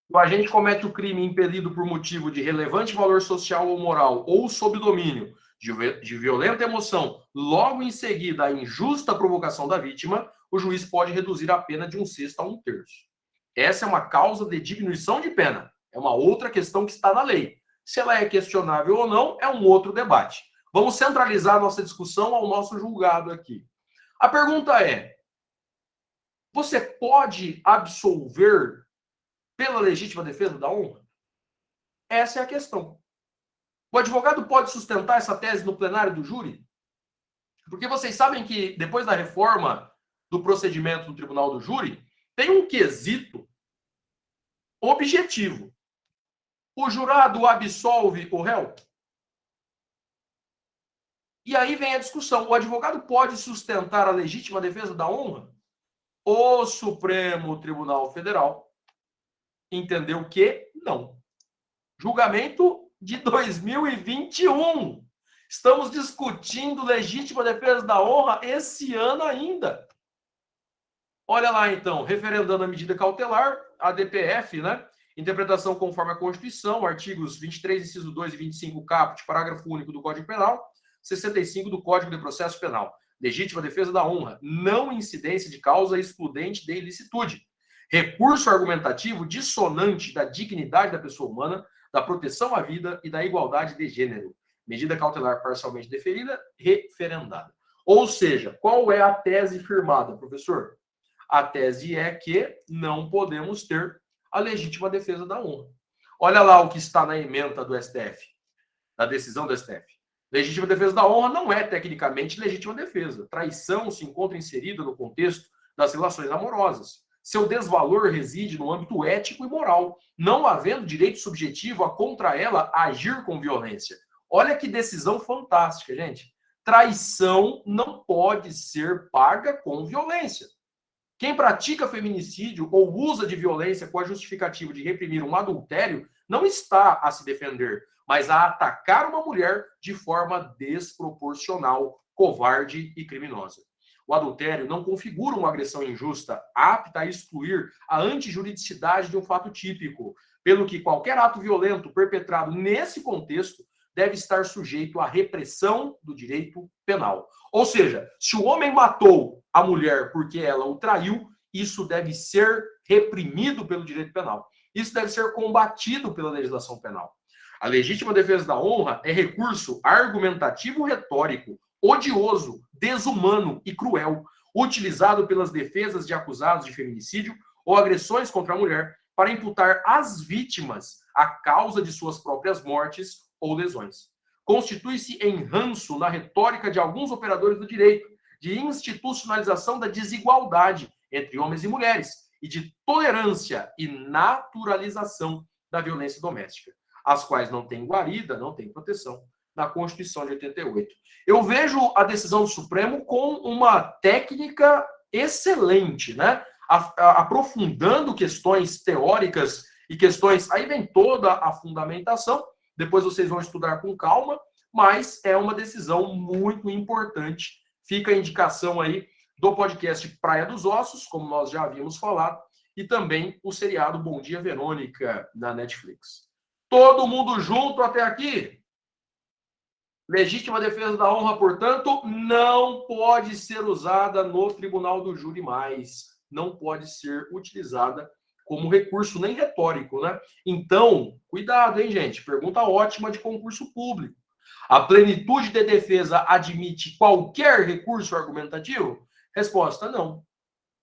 O agente comete o crime impelido por motivo de relevante valor social ou moral ou sob domínio de violenta emoção, logo em seguida à injusta provocação da vítima, o juiz pode reduzir a pena de 1/6 a 1/3. Essa é uma causa de diminuição de pena. É uma outra questão que está na lei. Se ela é questionável ou não, é um outro debate. Vamos centralizar a nossa discussão ao nosso julgado aqui. A pergunta é: você pode absolver pela legítima defesa da honra? Essa é a questão. O advogado pode sustentar essa tese no plenário do júri? Porque vocês sabem que, depois da reforma do procedimento do tribunal do júri, tem um quesito objetivo. O jurado absolve o réu? E aí vem a discussão. O advogado pode sustentar a legítima defesa da honra? O Supremo Tribunal Federal entendeu que não. Julgamento de 2021. Estamos discutindo legítima defesa da honra esse ano ainda. Olha lá, então, referendando a medida cautelar, a DPF, né? Interpretação conforme a Constituição, artigos 23, inciso 2 e 25, caput, parágrafo único do Código Penal, 65 do Código de Processo Penal. Legítima defesa da honra, não incidência de causa excludente de ilicitude. Recurso argumentativo dissonante da dignidade da pessoa humana, da proteção à vida e da igualdade de gênero. Medida cautelar parcialmente deferida, referendada. Ou seja, qual é a tese firmada, professor? A tese é que não podemos ter a legítima defesa da honra. Olha lá o que está na ementa do STF, da decisão do STF. Legítima defesa da honra não é tecnicamente legítima defesa. Traição se encontra inserida no contexto das relações amorosas. Seu desvalor reside no âmbito ético e moral, não havendo direito subjetivo a contra ela agir com violência. Olha que decisão fantástica, gente. Traição não pode ser paga com violência. Quem pratica feminicídio ou usa de violência com a justificativa de reprimir um adultério não está a se defender, mas a atacar uma mulher de forma desproporcional, covarde e criminosa. O adultério não configura uma agressão injusta, apta a excluir a antijuridicidade de um fato típico, pelo que qualquer ato violento perpetrado nesse contexto deve estar sujeito à repressão do direito penal. Ou seja, se o homem matou a mulher porque ela o traiu, isso deve ser reprimido pelo direito penal. Isso deve ser combatido pela legislação penal. A legítima defesa da honra é recurso argumentativo retórico, odioso, desumano e cruel, utilizado pelas defesas de acusados de feminicídio ou agressões contra a mulher para imputar às vítimas a causa de suas próprias mortes ou lesões. Constitui-se em ranço na retórica de alguns operadores do direito, de institucionalização da desigualdade entre homens e mulheres e de tolerância e naturalização da violência doméstica, as quais não têm guarida, não têm proteção na Constituição de 88. Eu vejo a decisão do Supremo com uma técnica excelente, né? Aprofundando questões teóricas e questões... Aí vem toda a fundamentação, depois vocês vão estudar com calma, mas é uma decisão muito importante. Fica a indicação aí do podcast Praia dos Ossos, como nós já havíamos falado, e também o seriado Bom Dia Verônica, na Netflix. Todo mundo junto até aqui? Legítima defesa da honra, portanto, não pode ser usada no tribunal do júri mais. Não pode ser utilizada como recurso nem retórico, né? Então, cuidado, hein, gente? Pergunta ótima de concurso público. A plenitude de defesa admite qualquer recurso argumentativo? Resposta, não.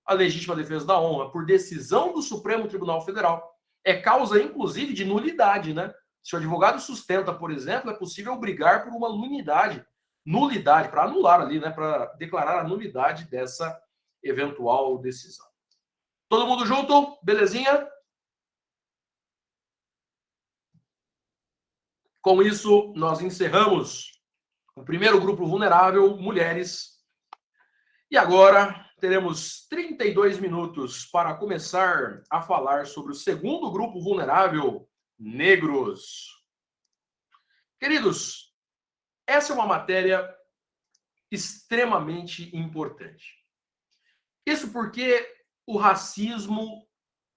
A legítima defesa da honra, por decisão do Supremo Tribunal Federal, é causa, inclusive, de nulidade, né? Se o advogado sustenta, por exemplo, é possível brigar por uma nulidade, para anular ali, né, para declarar a nulidade dessa eventual decisão. Todo mundo junto? Belezinha? Com isso, nós encerramos o primeiro grupo vulnerável, mulheres. E agora teremos 32 minutos para começar a falar sobre o segundo grupo vulnerável, negros. Queridos, essa é uma matéria extremamente importante. Isso porque o racismo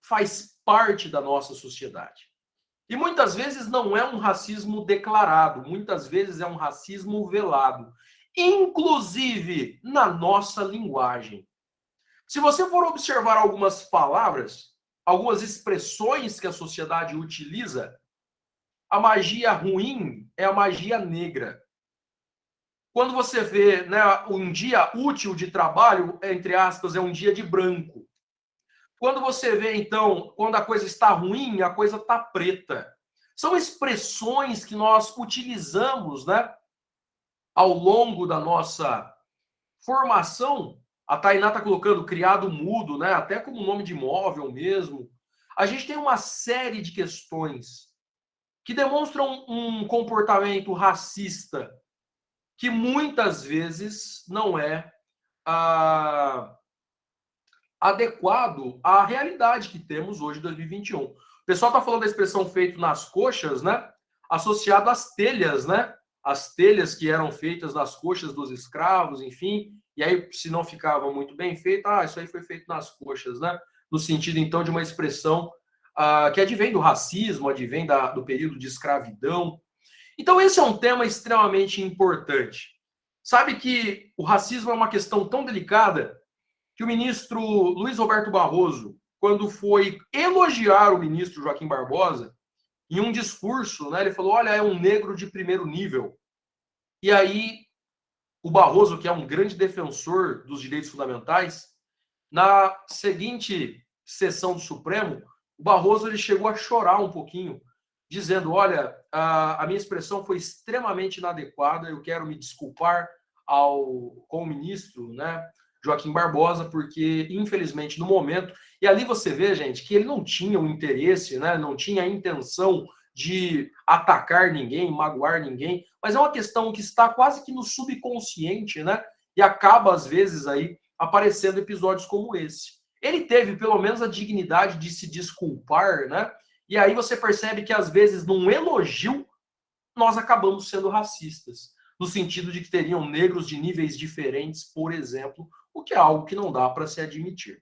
faz parte da nossa sociedade. E muitas vezes não é um racismo declarado, muitas vezes é um racismo velado, inclusive na nossa linguagem. Se você for observar algumas palavras, algumas expressões que a sociedade utiliza, a magia ruim é a magia negra. Quando você vê, né, um dia útil de trabalho, entre aspas, é um dia de branco. Quando você vê, então, quando a coisa está ruim, a coisa está preta. São expressões que nós utilizamos, né, ao longo da nossa formação. A Tainá está colocando criado mudo, né, até como nome de imóvel mesmo. A gente tem uma série de questões que demonstram um comportamento racista que muitas vezes não é adequado à realidade que temos hoje, em 2021. O pessoal está falando da expressão feito nas coxas, né? Associado às telhas, né? As telhas que eram feitas nas coxas dos escravos, enfim. E aí, se não ficava muito bem feito, isso aí foi feito nas coxas, né? No sentido, então, de uma expressão que advém do racismo, advém do período de escravidão. Então, esse é um tema extremamente importante. Sabe que o racismo é uma questão tão delicada que o ministro Luiz Roberto Barroso, quando foi elogiar o ministro Joaquim Barbosa, em um discurso, né, ele falou, olha, é um negro de primeiro nível. E aí, o Barroso, que é um grande defensor dos direitos fundamentais, na seguinte sessão do Supremo, o Barroso ele chegou a chorar um pouquinho, dizendo, olha, a minha expressão foi extremamente inadequada, eu quero me desculpar com o ministro, né, Joaquim Barbosa, porque, infelizmente, no momento... E ali você vê, gente, que ele não tinha o interesse, né, não tinha a intenção de atacar ninguém, magoar ninguém, mas é uma questão que está quase que no subconsciente, né, e acaba, às vezes, aí aparecendo episódios como esse. Ele teve, pelo menos, a dignidade de se desculpar, né, e aí você percebe que, às vezes, num elogio, nós acabamos sendo racistas, no sentido de que teriam negros de níveis diferentes, por exemplo, o que é algo que não dá para se admitir.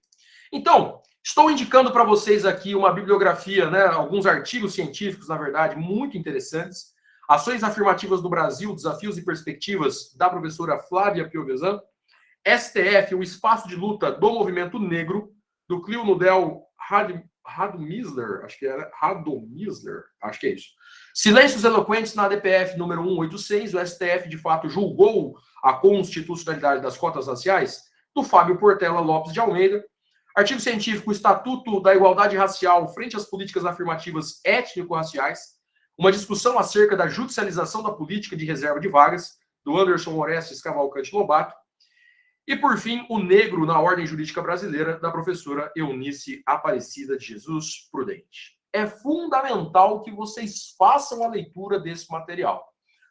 Então, estou indicando para vocês aqui uma bibliografia, né, alguns artigos científicos, na verdade, muito interessantes. Ações afirmativas do Brasil, desafios e perspectivas, da professora Flávia Piovesan. STF, o espaço de luta do movimento negro, do Clio Nudel Radomisler, acho que é isso. Silêncios eloquentes na DPF número 186, o STF de fato julgou a constitucionalidade das cotas raciais, do Fábio Portela Lopes de Almeida. Artigo científico, Estatuto da Igualdade Racial frente às políticas afirmativas étnico-raciais, uma discussão acerca da judicialização da política de reserva de vagas, do Anderson Orestes Cavalcante Lobato. E, por fim, o negro na ordem jurídica brasileira, da professora Eunice Aparecida de Jesus Prudente. É fundamental que vocês façam a leitura desse material.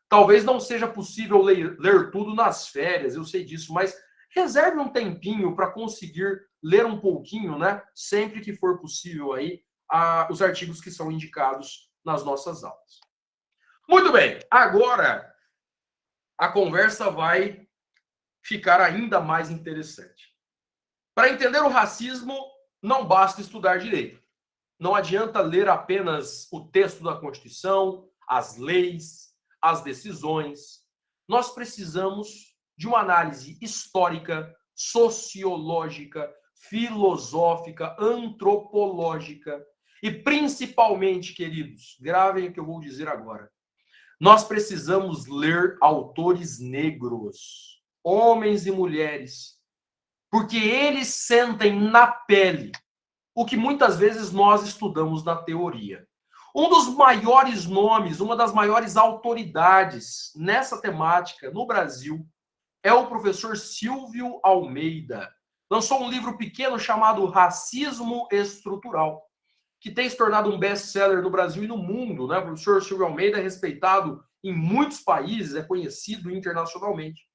Talvez não seja possível ler tudo nas férias, eu sei disso, mas reserve um tempinho para conseguir ler um pouquinho, né? Sempre que for possível aí, os artigos que são indicados nas nossas aulas. Muito bem, agora a conversa vai ficar ainda mais interessante. Para entender o racismo, não basta estudar direito. Não adianta ler apenas o texto da Constituição, as leis, as decisões. Nós precisamos de uma análise histórica, sociológica, filosófica, antropológica e, principalmente, queridos, gravem o que eu vou dizer agora, nós precisamos ler autores negros, homens e mulheres, porque eles sentem na pele o que muitas vezes nós estudamos na teoria. Um dos maiores nomes, uma das maiores autoridades nessa temática no Brasil é o professor Silvio Almeida. Lançou um livro pequeno chamado Racismo Estrutural, que tem se tornado um best-seller no Brasil e no mundo, né? O professor Silvio Almeida é respeitado em muitos países, é conhecido internacionalmente.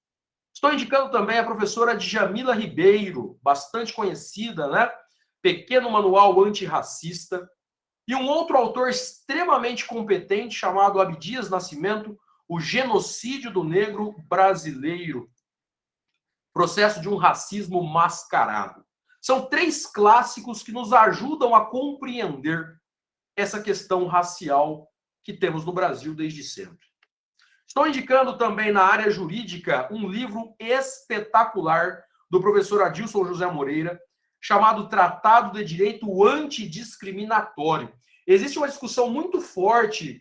Estou indicando também a professora Djamila Ribeiro, bastante conhecida, né? Pequeno Manual Antirracista. E um outro autor extremamente competente chamado Abdias Nascimento, O Genocídio do Negro Brasileiro. Processo de um racismo mascarado. São 3 clássicos que nos ajudam a compreender essa questão racial que temos no Brasil desde sempre. Estou indicando também na área jurídica um livro espetacular do professor Adilson José Moreira, chamado Tratado de Direito Antidiscriminatório. Existe uma discussão muito forte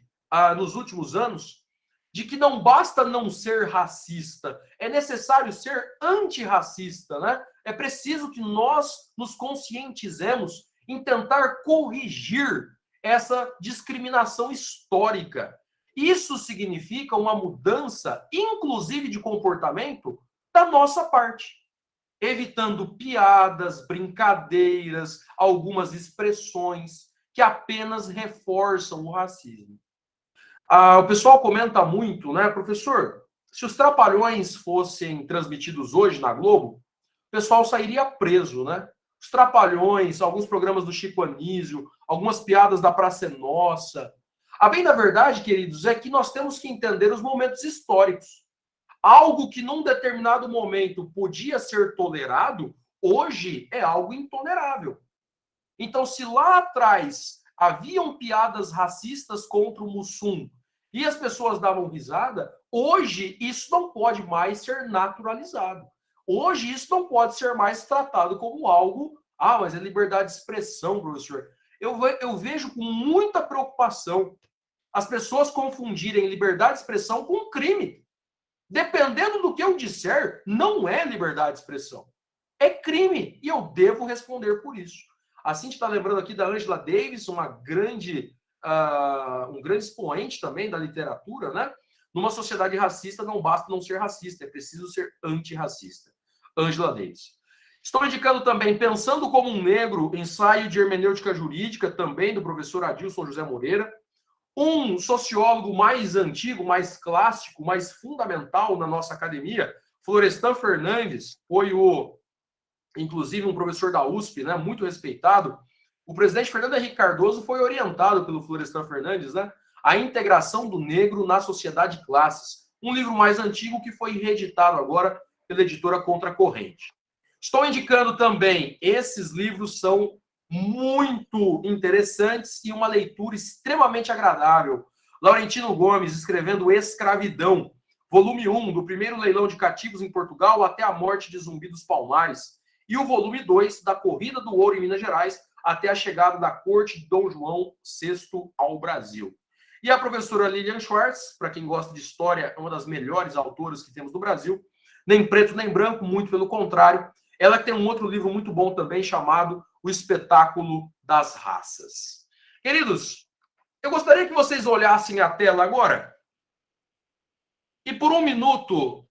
nos últimos anos de que não basta não ser racista, é necessário ser antirracista, né? É preciso que nós nos conscientizemos em tentar corrigir essa discriminação histórica. Isso significa uma mudança, inclusive de comportamento, da nossa parte, evitando piadas, brincadeiras, algumas expressões que apenas reforçam o racismo. O pessoal comenta muito, né, professor, se os Trapalhões fossem transmitidos hoje na Globo, o pessoal sairia preso, né? Os Trapalhões, alguns programas do Chico Anísio, algumas piadas da Praça é Nossa. A bem da verdade, queridos, é que nós temos que entender os momentos históricos. Algo que num determinado momento podia ser tolerado, hoje é algo intolerável. Então, se lá atrás haviam piadas racistas contra o Mussum e as pessoas davam risada, hoje isso não pode mais ser naturalizado. Hoje isso não pode ser mais tratado como algo, mas é liberdade de expressão, professor. Eu vejo com muita preocupação as pessoas confundirem liberdade de expressão com crime. Dependendo do que eu disser, não é liberdade de expressão. É crime e eu devo responder por isso. A Cintia está lembrando aqui da Angela Davis, um grande expoente também da literatura, né? Numa sociedade racista não basta não ser racista, é preciso ser antirracista. Angela Davis. Estou indicando também Pensando como um Negro, ensaio de hermenêutica jurídica, também do professor Adilson José Moreira. Um sociólogo mais antigo, mais clássico, mais fundamental na nossa academia, Florestan Fernandes, foi inclusive um professor da USP, né, muito respeitado. O presidente Fernando Henrique Cardoso foi orientado pelo Florestan Fernandes, né, a integração do negro na sociedade de classes. Um livro mais antigo que foi reeditado agora pela editora Contracorrente. Estou indicando também, esses livros são muito interessantes e uma leitura extremamente agradável. Laurentino Gomes, escrevendo Escravidão, volume 1, do primeiro leilão de cativos em Portugal até a morte de Zumbi dos Palmares, e o volume 2, da Corrida do Ouro em Minas Gerais até a chegada da corte de Dom João VI ao Brasil. E a professora Lilian Schwartz, para quem gosta de história, é uma das melhores autoras que temos no Brasil, nem preto nem branco, muito pelo contrário. Ela tem um outro livro muito bom também, chamado O Espetáculo das Raças. Queridos, eu gostaria que vocês olhassem a tela agora e por um minuto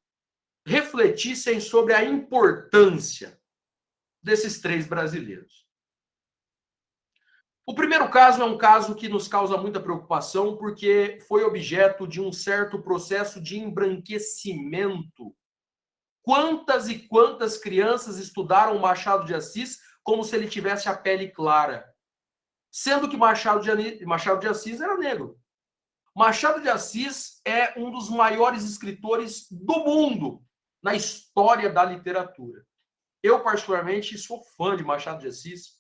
refletissem sobre a importância desses 3 brasileiros. O primeiro caso é um caso que nos causa muita preocupação porque foi objeto de um certo processo de embranquecimento. Quantas e quantas crianças estudaram Machado de Assis como se ele tivesse a pele clara? Sendo que Machado de Assis era negro. Machado de Assis é um dos maiores escritores do mundo na história da literatura. Eu, particularmente, sou fã de Machado de Assis.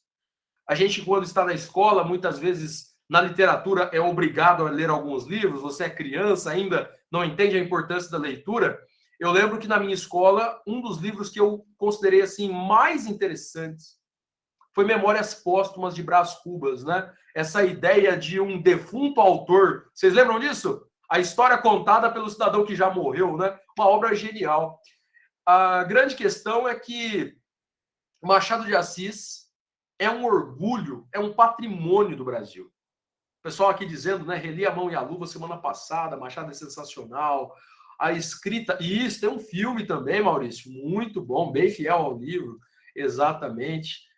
A gente, quando está na escola, muitas vezes, na literatura, é obrigado a ler alguns livros. Você é criança, ainda não entende a importância da leitura. Eu lembro que, na minha escola, um dos livros que eu considerei assim mais interessantes foi Memórias Póstumas de Brás Cubas, né? Essa ideia de um defunto autor. Vocês lembram disso? A história contada pelo cidadão que já morreu, né? Uma obra genial. A grande questão é que Machado de Assis é um orgulho, é um patrimônio do Brasil. pessoal aqui dizendo, né? Reli A Mão e a Luva semana passada, Machado é sensacional. A escrita, e isso, tem um filme também, Maurício, muito bom, bem fiel ao livro, exatamente.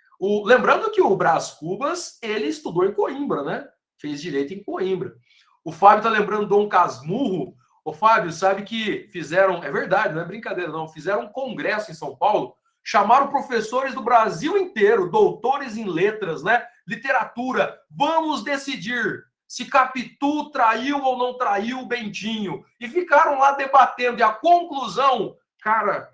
Lembrando que o Brás Cubas, ele estudou em Coimbra, né? Fez direito em Coimbra. O Fábio tá lembrando Dom Casmurro. O Fábio, sabe que fizeram, é verdade, não é brincadeira não, fizeram um congresso em São Paulo, chamaram professores do Brasil inteiro, doutores em letras, né? Literatura, vamos decidir se Capitu traiu ou não traiu o Bentinho. E ficaram lá debatendo. E a conclusão, cara,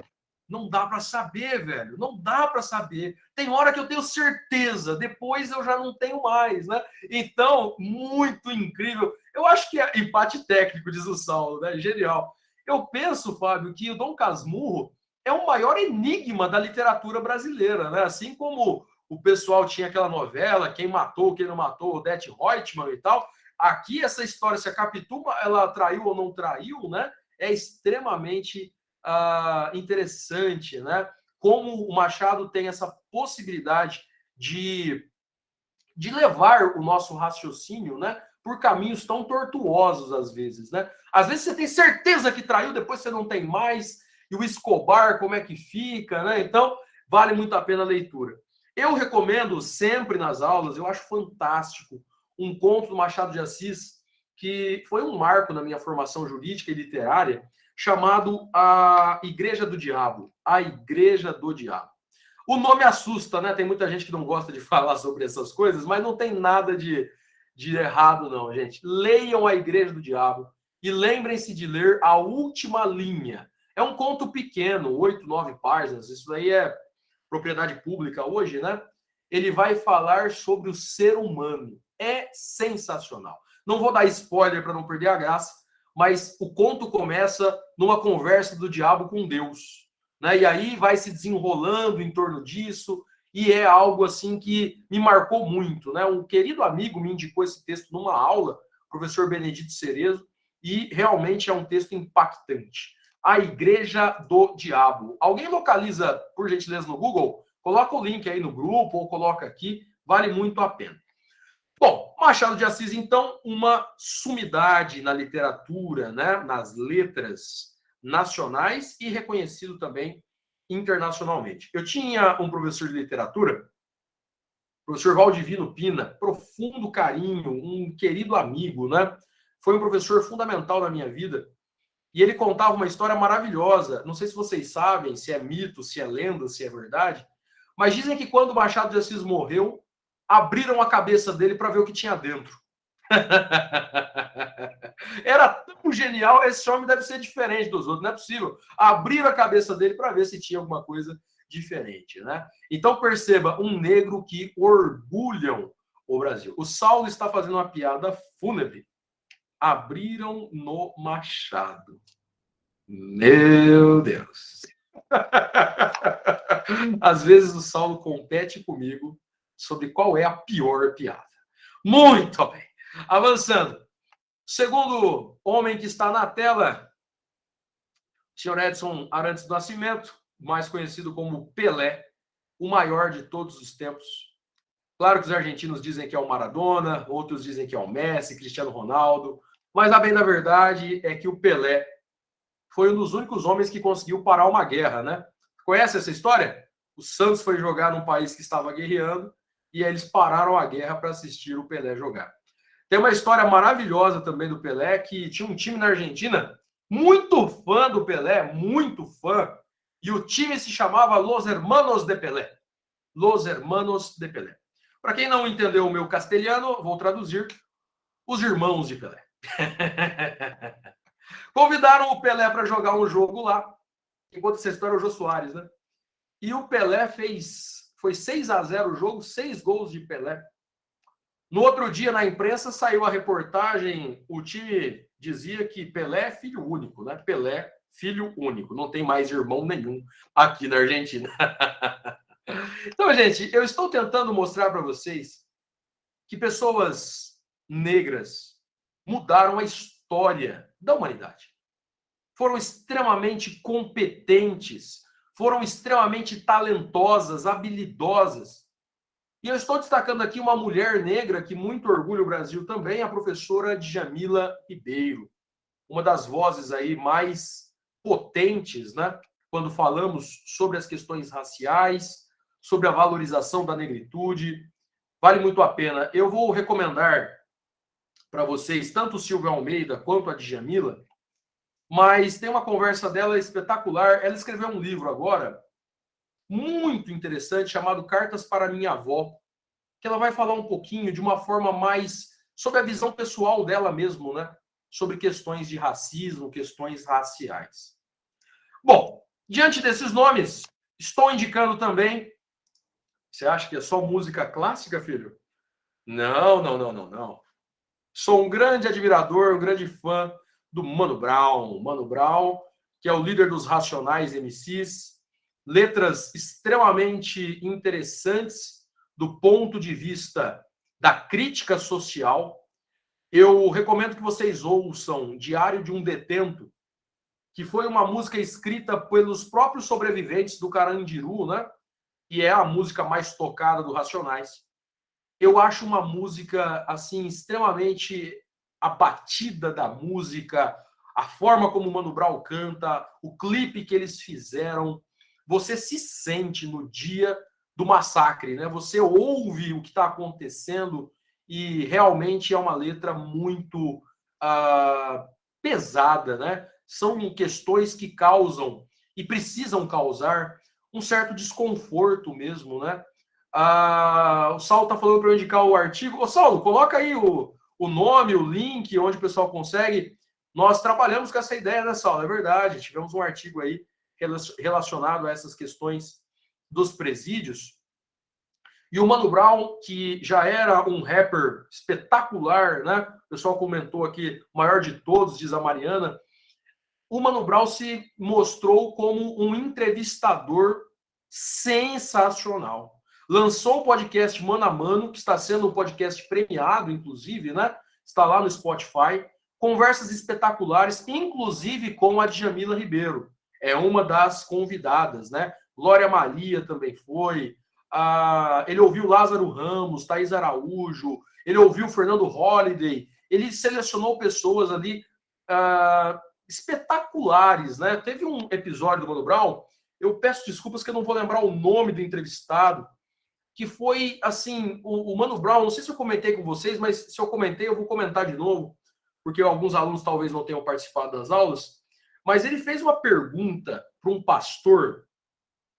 não dá para saber, velho. Não dá para saber. Tem hora que eu tenho certeza, depois eu já não tenho mais, né? Então, muito incrível. Eu acho que é empate técnico, diz o Saulo, né? Genial. Eu penso, Fábio, que o Dom Casmurro é o maior enigma da literatura brasileira, né? Assim como o pessoal tinha aquela novela, quem matou, quem não matou, Odete Reutemann e tal. Aqui, essa história, se a Capitu ela traiu ou não traiu, né? É extremamente interessante, né? Como o Machado tem essa possibilidade de levar o nosso raciocínio, né? Por caminhos tão tortuosos, às vezes, né? Às vezes você tem certeza que traiu, depois você não tem mais. E o Escobar, como é que fica, né? Então, vale muito a pena a leitura. Eu recomendo sempre nas aulas, eu acho fantástico, um conto do Machado de Assis, que foi um marco na minha formação jurídica e literária, chamado A Igreja do Diabo. A Igreja do Diabo. O nome assusta, né? Tem muita gente que não gosta de falar sobre essas coisas, mas não tem nada de errado, não, gente. Leiam A Igreja do Diabo e lembrem-se de ler A Última Linha. É um conto pequeno, 8, 9 páginas. Isso aí é propriedade pública hoje, né? Ele vai falar sobre o ser humano. É sensacional. Não vou dar spoiler para não perder a graça, mas o conto começa numa conversa do diabo com Deus, né? E aí vai se desenrolando em torno disso, e é algo assim que me marcou muito, né? Um querido amigo me indicou esse texto numa aula, o professor Benedito Cerezo, e realmente é um texto impactante. A Igreja do Diabo. Alguém localiza, por gentileza, no Google? Coloca o link aí no grupo ou coloca aqui, vale muito a pena. Bom, Machado de Assis, então, uma sumidade na literatura, né, nas letras nacionais e reconhecido também internacionalmente. Eu tinha um professor de literatura, professor Valdivino Pina, profundo carinho, um querido amigo, né? Foi um professor fundamental na minha vida. E ele contava uma história maravilhosa. Não sei se vocês sabem se é mito, se é lenda, se é verdade, mas dizem que quando Machado de Assis morreu, abriram a cabeça dele para ver o que tinha dentro. Era tão genial, esse homem deve ser diferente dos outros, não é possível. Abriram a cabeça dele para ver se tinha alguma coisa diferente, né? Então perceba, um negro que orgulham o Brasil. O Saulo está fazendo uma piada fúnebre. Abriram no Machado. Meu Deus. Às vezes o Saulo compete comigo sobre qual é a pior piada. Muito bem. Avançando. Segundo homem que está na tela, o senhor Edson Arantes do Nascimento, mais conhecido como Pelé, o maior de todos os tempos. Claro que os argentinos dizem que é o Maradona, outros dizem que é o Messi, Cristiano Ronaldo, mas a bem da verdade é que o Pelé foi um dos únicos homens que conseguiu parar uma guerra, né? Conhece essa história? O Santos foi jogar num país que estava guerreando e eles pararam a guerra para assistir o Pelé jogar. Tem uma história maravilhosa também do Pelé, que tinha um time na Argentina muito fã do Pelé, muito fã, e o time se chamava Los Hermanos de Pelé. Los Hermanos de Pelé. Para quem não entendeu o meu castelhano, vou traduzir: os irmãos de Pelé. Convidaram o Pelé para jogar um jogo lá, enquanto essa história é o Jô Soares, né? E o Pelé foi 6-0 o jogo, 6 gols de Pelé. No outro dia, na imprensa, saiu a reportagem, o time dizia que Pelé é filho único, né? Pelé, filho único, não tem mais irmão nenhum aqui na Argentina. Então, gente, eu estou tentando mostrar para vocês que pessoas negras mudaram a história da humanidade. Foram extremamente competentes, foram extremamente talentosas, habilidosas. E eu estou destacando aqui uma mulher negra que muito orgulha o Brasil também, a professora Djamila Ribeiro, uma das vozes aí mais potentes, né, quando falamos sobre as questões raciais, sobre a valorização da negritude. Vale muito a pena. Eu vou recomendar para vocês tanto o Silvio Almeida quanto a Djamila, mas tem uma conversa dela espetacular. Ela escreveu um livro agora, muito interessante, chamado Cartas para Minha Avó, que ela vai falar um pouquinho de uma forma mais sobre a visão pessoal dela mesmo, né? Sobre questões de racismo, questões raciais. Bom, diante desses nomes, estou indicando também. Você acha que é só música clássica, filho? Não, não, não, não, não. Sou um grande admirador, um grande fã do Mano Brown. Mano Brown, que é o líder dos Racionais MCs. Letras extremamente interessantes do ponto de vista da crítica social. Eu recomendo que vocês ouçam Diário de um Detento, que foi uma música escrita pelos próprios sobreviventes do Carandiru, né? E é a música mais tocada do Racionais. Eu acho uma música, assim, extremamente abatida da música, a forma como o Mano Brown canta, o clipe que eles fizeram. Você se sente no dia do massacre, né? Você ouve o que está acontecendo e realmente é uma letra muito pesada, né? São questões que causam e precisam causar um certo desconforto mesmo, né? O Saulo está falando para eu indicar o artigo. Ô, Saulo, coloca aí o nome, o link, onde o pessoal consegue. Nós trabalhamos com essa ideia, né, Saulo? É verdade, tivemos um artigo aí relacionado a essas questões dos presídios. E o Mano Brown, que já era um rapper espetacular, né? O pessoal comentou aqui, o maior de todos, diz a Mariana. O Mano Brown se mostrou como um entrevistador sensacional. Lançou o podcast Mano a Mano, que está sendo um podcast premiado, inclusive, né? Está lá no Spotify. Conversas espetaculares, inclusive com a Djamila Ribeiro. É uma das convidadas, né? Glória Maria também foi. Ele ouviu Lázaro Ramos, Thaís Araújo, ele ouviu Fernando Holliday. Ele selecionou pessoas ali espetaculares, né? Teve um episódio do Mano Brown, eu peço desculpas que eu não vou lembrar o nome do entrevistado, que foi, assim, o Mano Brown, não sei se eu comentei com vocês, mas se eu comentei, eu vou comentar de novo, porque alguns alunos talvez não tenham participado das aulas, mas ele fez uma pergunta para um pastor,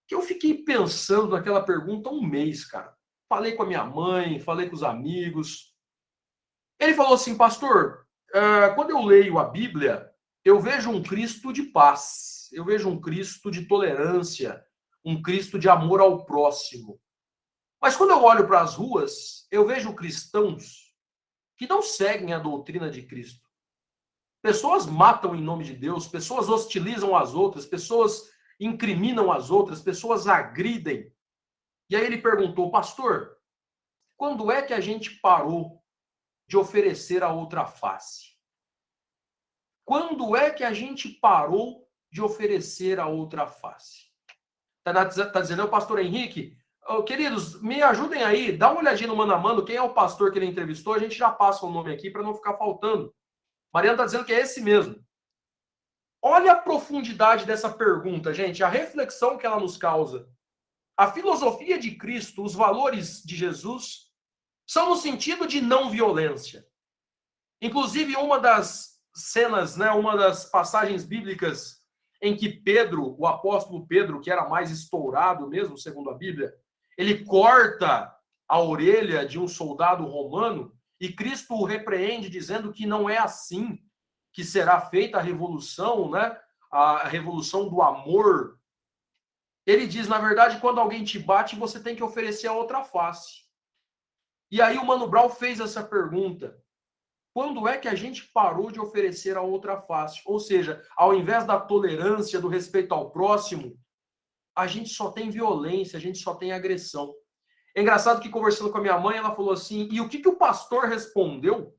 que eu fiquei pensando naquela pergunta um mês, cara. Falei com a minha mãe, falei com os amigos. Ele falou assim, pastor, quando eu leio a Bíblia, eu vejo um Cristo de paz, eu vejo um Cristo de tolerância, um Cristo de amor ao próximo. Mas quando eu olho para as ruas, eu vejo cristãos que não seguem a doutrina de Cristo. Pessoas matam em nome de Deus, pessoas hostilizam as outras, pessoas incriminam as outras, pessoas agridem. E aí ele perguntou, pastor, quando é que a gente parou de oferecer a outra face? Quando é que a gente parou de oferecer a outra face? Está dizendo, o pastor Henrique, queridos, me ajudem aí, dá uma olhadinha no Mano a Mano, quem é o pastor que ele entrevistou, a gente já passa o nome aqui para não ficar faltando. Mariana está dizendo que é esse mesmo. Olha a profundidade dessa pergunta, gente, a reflexão que ela nos causa. A filosofia de Cristo, os valores de Jesus, são no sentido de não violência. Inclusive, uma das cenas, né, uma das passagens bíblicas em que Pedro, o apóstolo Pedro, que era mais estourado mesmo, segundo a Bíblia, ele corta a orelha de um soldado romano e Cristo o repreende dizendo que não é assim que será feita a revolução, né? A revolução do amor. Ele diz, na verdade, quando alguém te bate, você tem que oferecer a outra face. E aí o Mano Brown fez essa pergunta. Quando é que a gente parou de oferecer a outra face? Ou seja, ao invés da tolerância, do respeito ao próximo, a gente só tem violência, a gente só tem agressão. É engraçado que, conversando com a minha mãe, ela falou assim, e o que o pastor respondeu?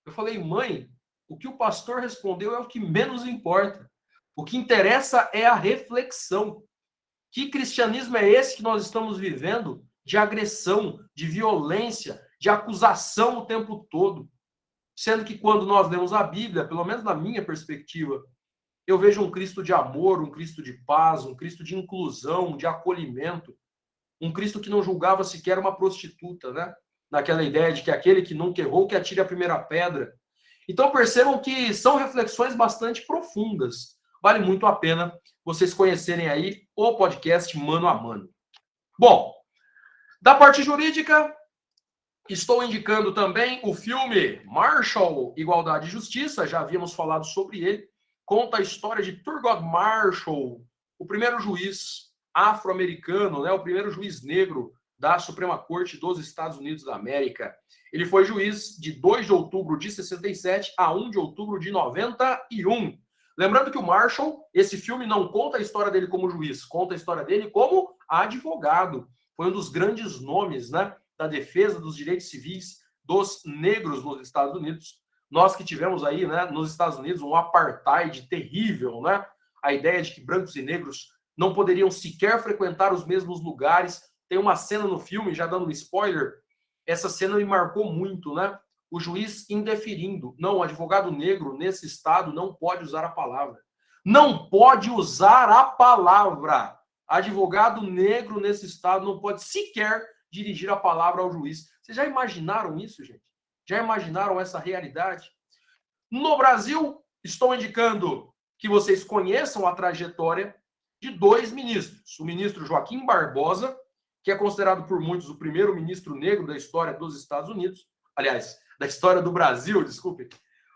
Eu falei, mãe, o que o pastor respondeu é o que menos importa. O que interessa é a reflexão. Que cristianismo é esse que nós estamos vivendo de agressão, de violência, de acusação o tempo todo. Sendo que quando nós lemos a Bíblia, pelo menos na minha perspectiva, eu vejo um Cristo de amor, um Cristo de paz, um Cristo de inclusão, de acolhimento, um Cristo que não julgava sequer uma prostituta, né? Naquela ideia de que aquele que nunca errou, que atire a primeira pedra. Então percebam que são reflexões bastante profundas. Vale muito a pena vocês conhecerem aí o podcast Mano a Mano. Bom, da parte jurídica, estou indicando também o filme Marshall, Igualdade e Justiça, já havíamos falado sobre ele. Conta a história de Thurgood Marshall, o primeiro juiz afro-americano, né, o primeiro juiz negro da Suprema Corte dos Estados Unidos da América. Ele foi juiz de 2 de outubro de 67 a 1 de outubro de 91. Lembrando que o Marshall, esse filme não conta a história dele como juiz, conta a história dele como advogado. Foi um dos grandes nomes, né, da defesa dos direitos civis dos negros nos Estados Unidos. Nós que tivemos aí, né, nos Estados Unidos, um apartheid terrível, né? A ideia de que brancos e negros não poderiam sequer frequentar os mesmos lugares. Tem uma cena no filme, já dando um spoiler, essa cena me marcou muito, né? O juiz indeferindo. Não, o advogado negro nesse estado não pode usar a palavra. Não pode usar a palavra. Advogado negro nesse estado não pode sequer dirigir a palavra ao juiz. Vocês já imaginaram isso, gente? Já imaginaram essa realidade? No Brasil, estou indicando que vocês conheçam a trajetória de 2 ministros. O ministro Joaquim Barbosa, que é considerado por muitos o primeiro ministro negro da história dos Estados Unidos, aliás, da história do Brasil, desculpe. O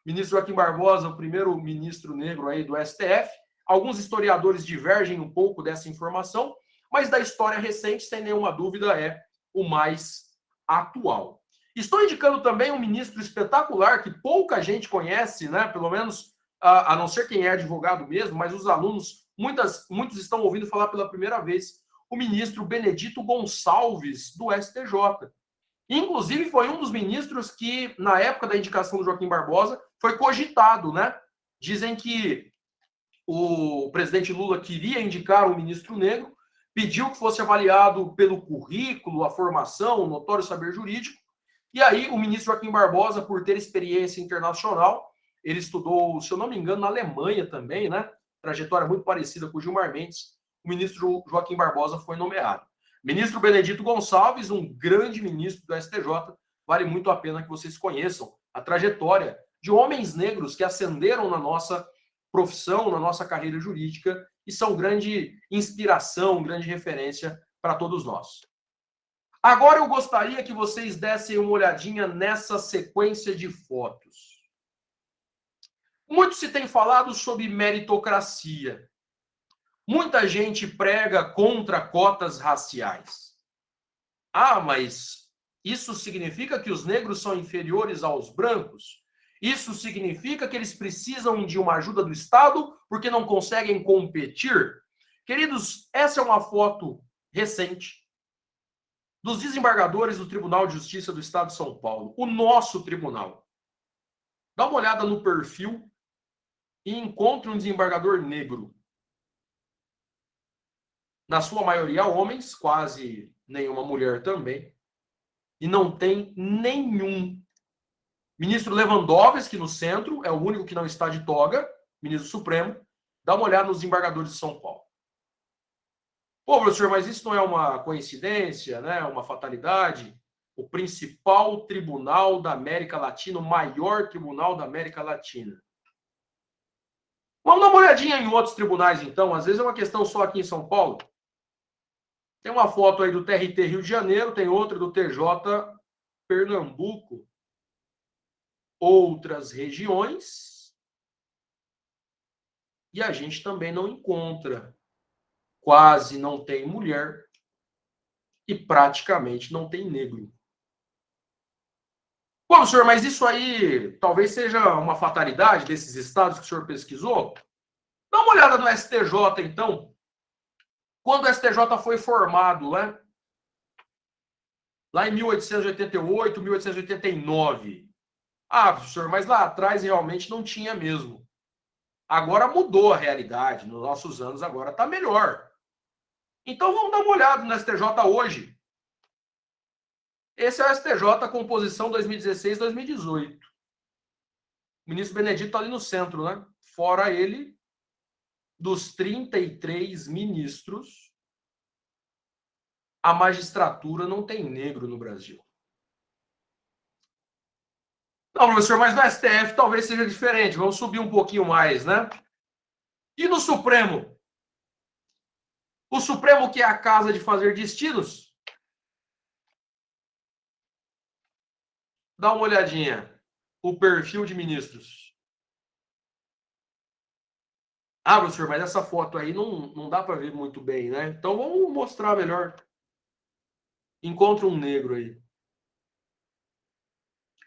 ministro Joaquim Barbosa, o primeiro ministro negro aí do STF. Alguns historiadores divergem um pouco dessa informação, mas da história recente, sem nenhuma dúvida, é o mais atual. Estou indicando também um ministro espetacular que pouca gente conhece, né? Pelo menos, a não ser quem é advogado mesmo, mas os alunos, muitos estão ouvindo falar pela primeira vez, o ministro Benedito Gonçalves, do STJ. Inclusive, foi um dos ministros que, na época da indicação do Joaquim Barbosa, foi cogitado, né? Dizem que o presidente Lula queria indicar um ministro negro, pediu que fosse avaliado pelo currículo, a formação, o notório saber jurídico, e aí o ministro Joaquim Barbosa, por ter experiência internacional, ele estudou, se eu não me engano, na Alemanha também, né? Trajetória muito parecida com o Gilmar Mendes. O ministro Joaquim Barbosa foi nomeado. Ministro Benedito Gonçalves, um grande ministro do STJ, vale muito a pena que vocês conheçam a trajetória de homens negros que ascenderam na nossa profissão, na nossa carreira jurídica, e são grande inspiração, grande referência para todos nós. Agora eu gostaria que vocês dessem uma olhadinha nessa sequência de fotos. Muito se tem falado sobre meritocracia. Muita gente prega contra cotas raciais. Ah, mas isso significa que os negros são inferiores aos brancos? Isso significa que eles precisam de uma ajuda do Estado porque não conseguem competir? Queridos, essa é uma foto recente dos desembargadores do Tribunal de Justiça do Estado de São Paulo, o nosso tribunal. Dá uma olhada no perfil e encontre um desembargador negro. Na sua maioria homens, quase nenhuma mulher também. E não tem nenhum. Ministro Lewandowski no centro, é o único que não está de toga, ministro Supremo. Dá uma olhada nos desembargadores de São Paulo. Pô, professor, mas isso não é uma coincidência, né? Uma fatalidade? O principal tribunal da América Latina, o maior tribunal da América Latina. Vamos dar uma olhadinha em outros tribunais, então. Às vezes é uma questão só aqui em São Paulo. Tem uma foto aí do TRT Rio de Janeiro, tem outra do TJ Pernambuco. Outras regiões. E a gente também não encontra. Quase não tem mulher e praticamente não tem negro. Bom, senhor, mas isso aí talvez seja uma fatalidade desses estados que o senhor pesquisou? Dá uma olhada no STJ, então. Quando o STJ foi formado, né? Lá em 1888, 1889. Ah, professor, mas lá atrás realmente não tinha mesmo. Agora mudou a realidade. Nos nossos anos agora está melhor. Então vamos dar uma olhada no STJ hoje. Esse é o STJ, composição 2016-2018. O ministro Benedito está ali no centro, né? Fora ele, dos 33 ministros, a magistratura não tem negro no Brasil. Não, professor, mas no STF talvez seja diferente. Vamos subir um pouquinho mais, né? E no Supremo? O Supremo, que é a casa de fazer destinos? Dá uma olhadinha. O perfil de ministros. Ah, professor, mas essa foto aí não dá para ver muito bem, né? Então vamos mostrar melhor. Encontra um negro aí.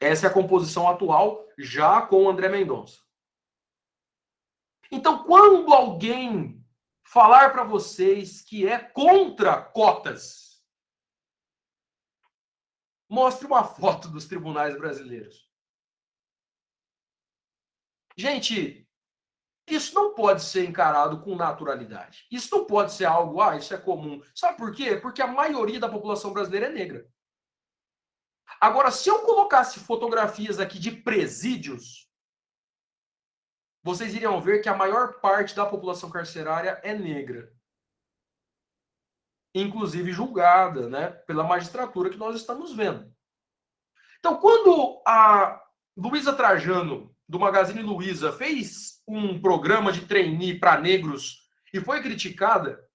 Essa é a composição atual, já com o André Mendonça. Então, quando alguém falar para vocês que é contra cotas, mostre uma foto dos tribunais brasileiros. Gente, isso não pode ser encarado com naturalidade. Isso não pode ser algo, isso é comum. Sabe por quê? Porque a maioria da população brasileira é negra. Agora, se eu colocasse fotografias aqui de presídios, vocês iriam ver que a maior parte da população carcerária é negra. Inclusive julgada, né, pela magistratura que nós estamos vendo. Então, quando a Luísa Trajano, do Magazine Luiza, fez um programa de trainee para negros e foi criticada,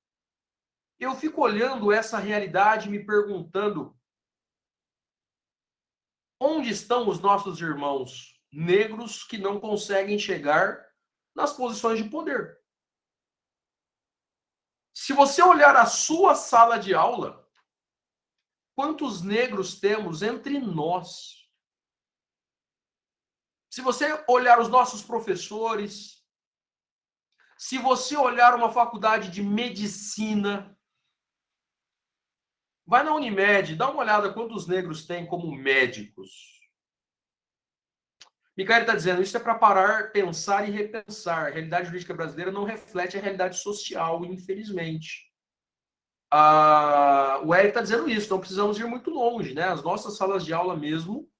eu fico olhando essa realidade e me perguntando onde estão os nossos irmãos negros que não conseguem chegar nas posições de poder. Se você olhar a sua sala de aula, quantos negros temos entre nós? Se você olhar os nossos professores, se você olhar uma faculdade de medicina, vai na Unimed, dá uma olhada quantos negros tem como médicos. Micael está dizendo, isso é para parar, pensar e repensar. A realidade jurídica brasileira não reflete a realidade social, infelizmente. O Eric está dizendo isso, não precisamos ir muito longe, né? As nossas salas de aula mesmo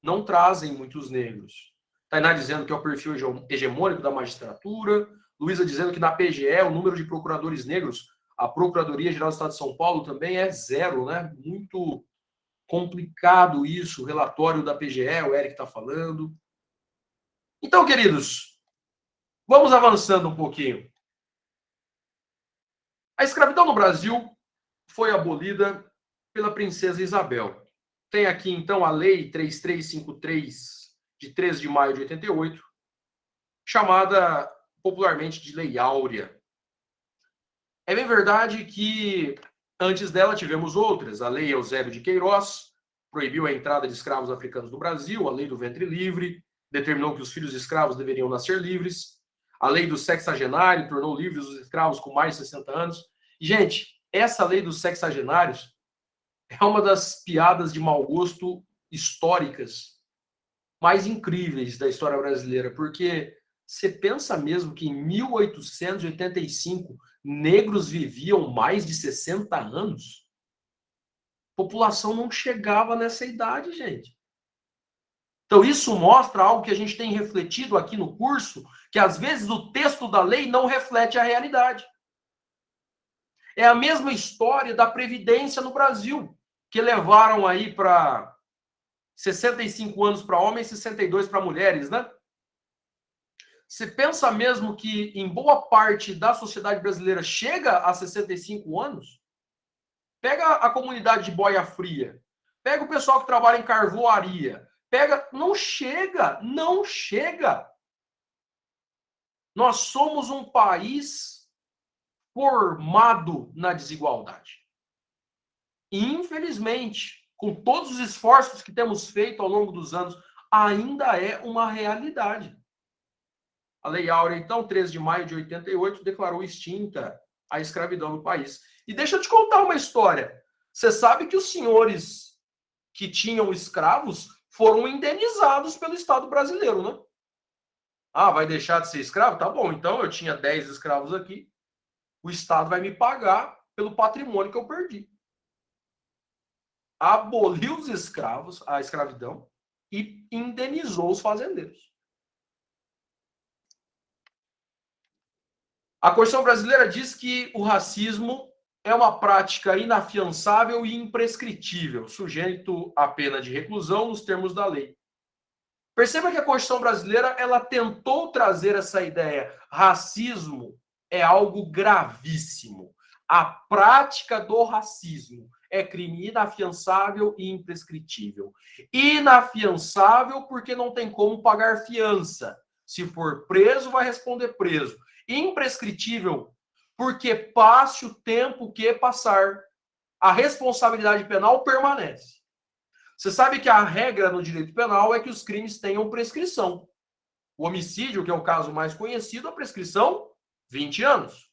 não trazem muitos negros. Tainá dizendo que é o perfil hegemônico da magistratura. Luísa dizendo que na PGE o número de procuradores negros, a Procuradoria-Geral do Estado de São Paulo também é 0, né? Muito complicado isso, o relatório da PGE, o Eric está falando. Então, queridos, vamos avançando um pouquinho. A escravidão no Brasil foi abolida pela princesa Isabel. Tem aqui, então, a Lei 3353, de 13 de maio de 88, chamada popularmente de Lei Áurea. É bem verdade que antes dela tivemos outras. A Lei Eusébio de Queiroz proibiu a entrada de escravos africanos no Brasil, a Lei do Ventre Livre determinou que os filhos de escravos deveriam nascer livres, a Lei do Sexagenário tornou livres os escravos com mais de 60 anos. E, gente, essa Lei dos Sexagenários é uma das piadas de mau gosto históricas mais incríveis da história brasileira, porque você pensa mesmo que em 1885 negros viviam mais de 60 anos? A população não chegava nessa idade, gente. Então isso mostra algo que a gente tem refletido aqui no curso, que às vezes o texto da lei não reflete a realidade. É a mesma história da Previdência no Brasil, que levaram aí para 65 anos para homens e 62 para mulheres, né? Você pensa mesmo que em boa parte da sociedade brasileira chega a 65 anos? Pega a comunidade de Boia Fria, pega o pessoal que trabalha em carvoaria, não chega, não chega. Nós somos um país formado na desigualdade. E, infelizmente, com todos os esforços que temos feito ao longo dos anos, ainda é uma realidade. A Lei Áurea, então, 13 de maio de 88, declarou extinta a escravidão no país. E deixa eu te contar uma história. Você sabe que os senhores que tinham escravos foram indenizados pelo Estado brasileiro, né? Ah, vai deixar de ser escravo? Tá bom, então eu tinha 10 escravos aqui, o Estado vai me pagar pelo patrimônio que eu perdi. aboliu os escravos, a escravidão, e indenizou os fazendeiros. A Constituição brasileira diz que o racismo é uma prática inafiançável e imprescritível, sujeito à pena de reclusão nos termos da lei. Perceba que a Constituição brasileira ela tentou trazer essa ideia. Racismo é algo gravíssimo. A prática do racismo é crime inafiançável e imprescritível. Inafiançável porque não tem como pagar fiança. Se for preso, vai responder preso. Imprescritível porque passe o tempo que passar, a responsabilidade penal permanece. Você sabe que a regra no direito penal é que os crimes tenham prescrição. O homicídio, que é o caso mais conhecido, a prescrição, 20 anos.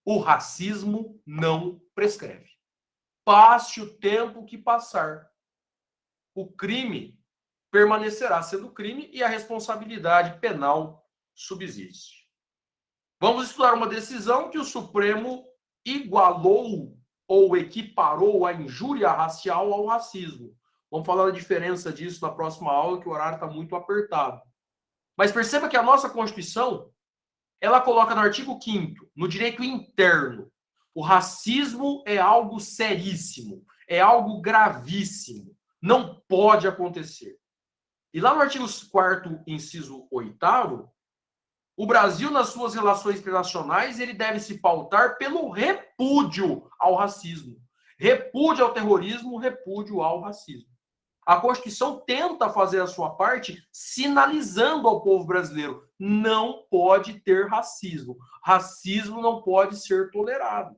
O racismo não prescreve. Passe o tempo que passar, o crime permanecerá sendo crime e a responsabilidade penal subsiste. Vamos estudar uma decisão que o Supremo igualou ou equiparou a injúria racial ao racismo. Vamos falar da diferença disso na próxima aula, que o horário está muito apertado. Mas perceba que a nossa Constituição, ela coloca no artigo 5º, no direito interno, o racismo é algo seríssimo, é algo gravíssimo, não pode acontecer. E lá no artigo 4º, inciso 8º, o Brasil, nas suas relações internacionais, ele deve se pautar pelo repúdio ao racismo. Repúdio ao terrorismo, repúdio ao racismo. A Constituição tenta fazer a sua parte sinalizando ao povo brasileiro: não pode ter racismo. Racismo não pode ser tolerado.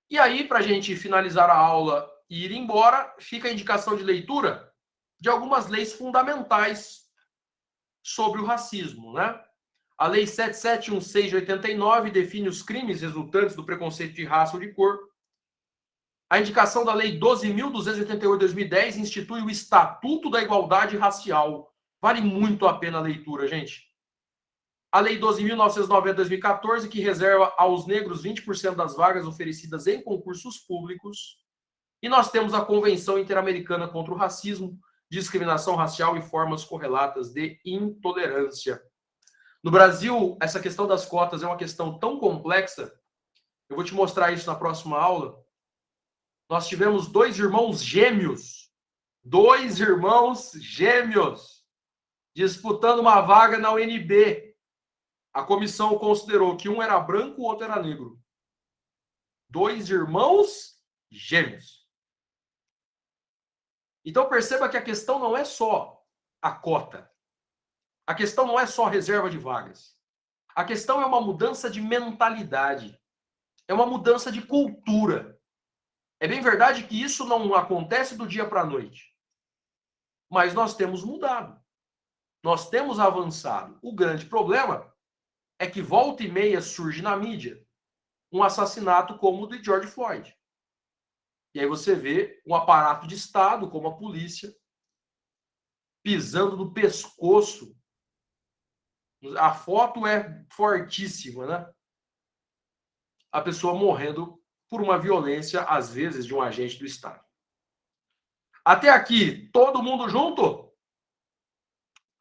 E aí, para a gente finalizar a aula e ir embora, fica a indicação de leitura de algumas leis fundamentais sobre o racismo, né? A Lei 7716 de 89 define os crimes resultantes do preconceito de raça ou de cor. A indicação da Lei 12.288 de 2010 institui o Estatuto da Igualdade Racial. Vale muito a pena a leitura, gente. A Lei 12.990 de 2014, que reserva aos negros 20% das vagas oferecidas em concursos públicos. E nós temos a Convenção Interamericana contra o Racismo, Discriminação Racial e Formas Correlatas de Intolerância. No Brasil, essa questão das cotas é uma questão tão complexa, eu vou te mostrar isso na próxima aula. Nós tivemos dois irmãos gêmeos disputando uma vaga na UNB. A comissão considerou que um era branco, o outro era negro. Dois irmãos gêmeos. Então perceba que a questão não é só a cota. A questão não é só reserva de vagas. A questão é uma mudança de mentalidade. É uma mudança de cultura. É bem verdade que isso não acontece do dia para a noite. Mas nós temos mudado. Nós temos avançado. O grande problema é que volta e meia surge na mídia um assassinato como o de George Floyd. E aí você vê um aparato de Estado, como a polícia, pisando no pescoço. A foto é fortíssima, né? A pessoa morrendo por uma violência, às vezes, de um agente do Estado. Até aqui, todo mundo junto?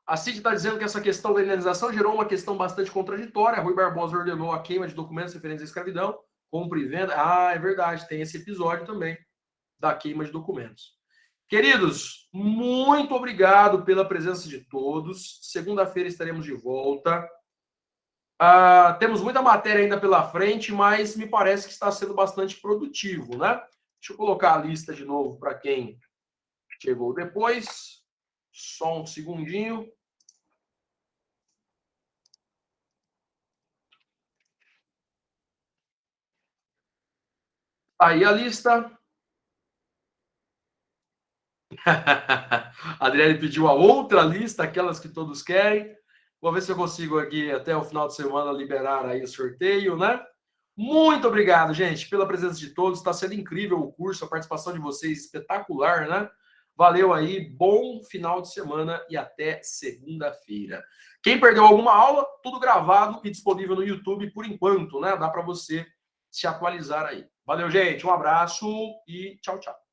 A CID está dizendo que essa questão da indenização gerou uma questão bastante contraditória. Rui Barbosa ordenou a queima de documentos referentes à escravidão, compra e venda. Ah, é verdade, tem esse episódio também da queima de documentos. Queridos, muito obrigado pela presença de todos. Segunda-feira estaremos de volta. Temos muita matéria ainda pela frente, mas me parece que está sendo bastante produtivo, né? Deixa eu colocar a lista de novo para quem chegou depois. Só um segundinho. Aí a lista. A Adriane pediu a outra lista, aquelas que todos querem. Vou ver se eu consigo aqui até o final de semana liberar aí o sorteio, né? Muito obrigado, gente, pela presença de todos. Está sendo incrível o curso, a participação de vocês espetacular, né? Valeu aí, bom final de semana e até segunda-feira. Quem perdeu alguma aula, tudo gravado e disponível no YouTube por enquanto, né? Dá para você se atualizar aí. Valeu, gente. Um abraço e tchau, tchau.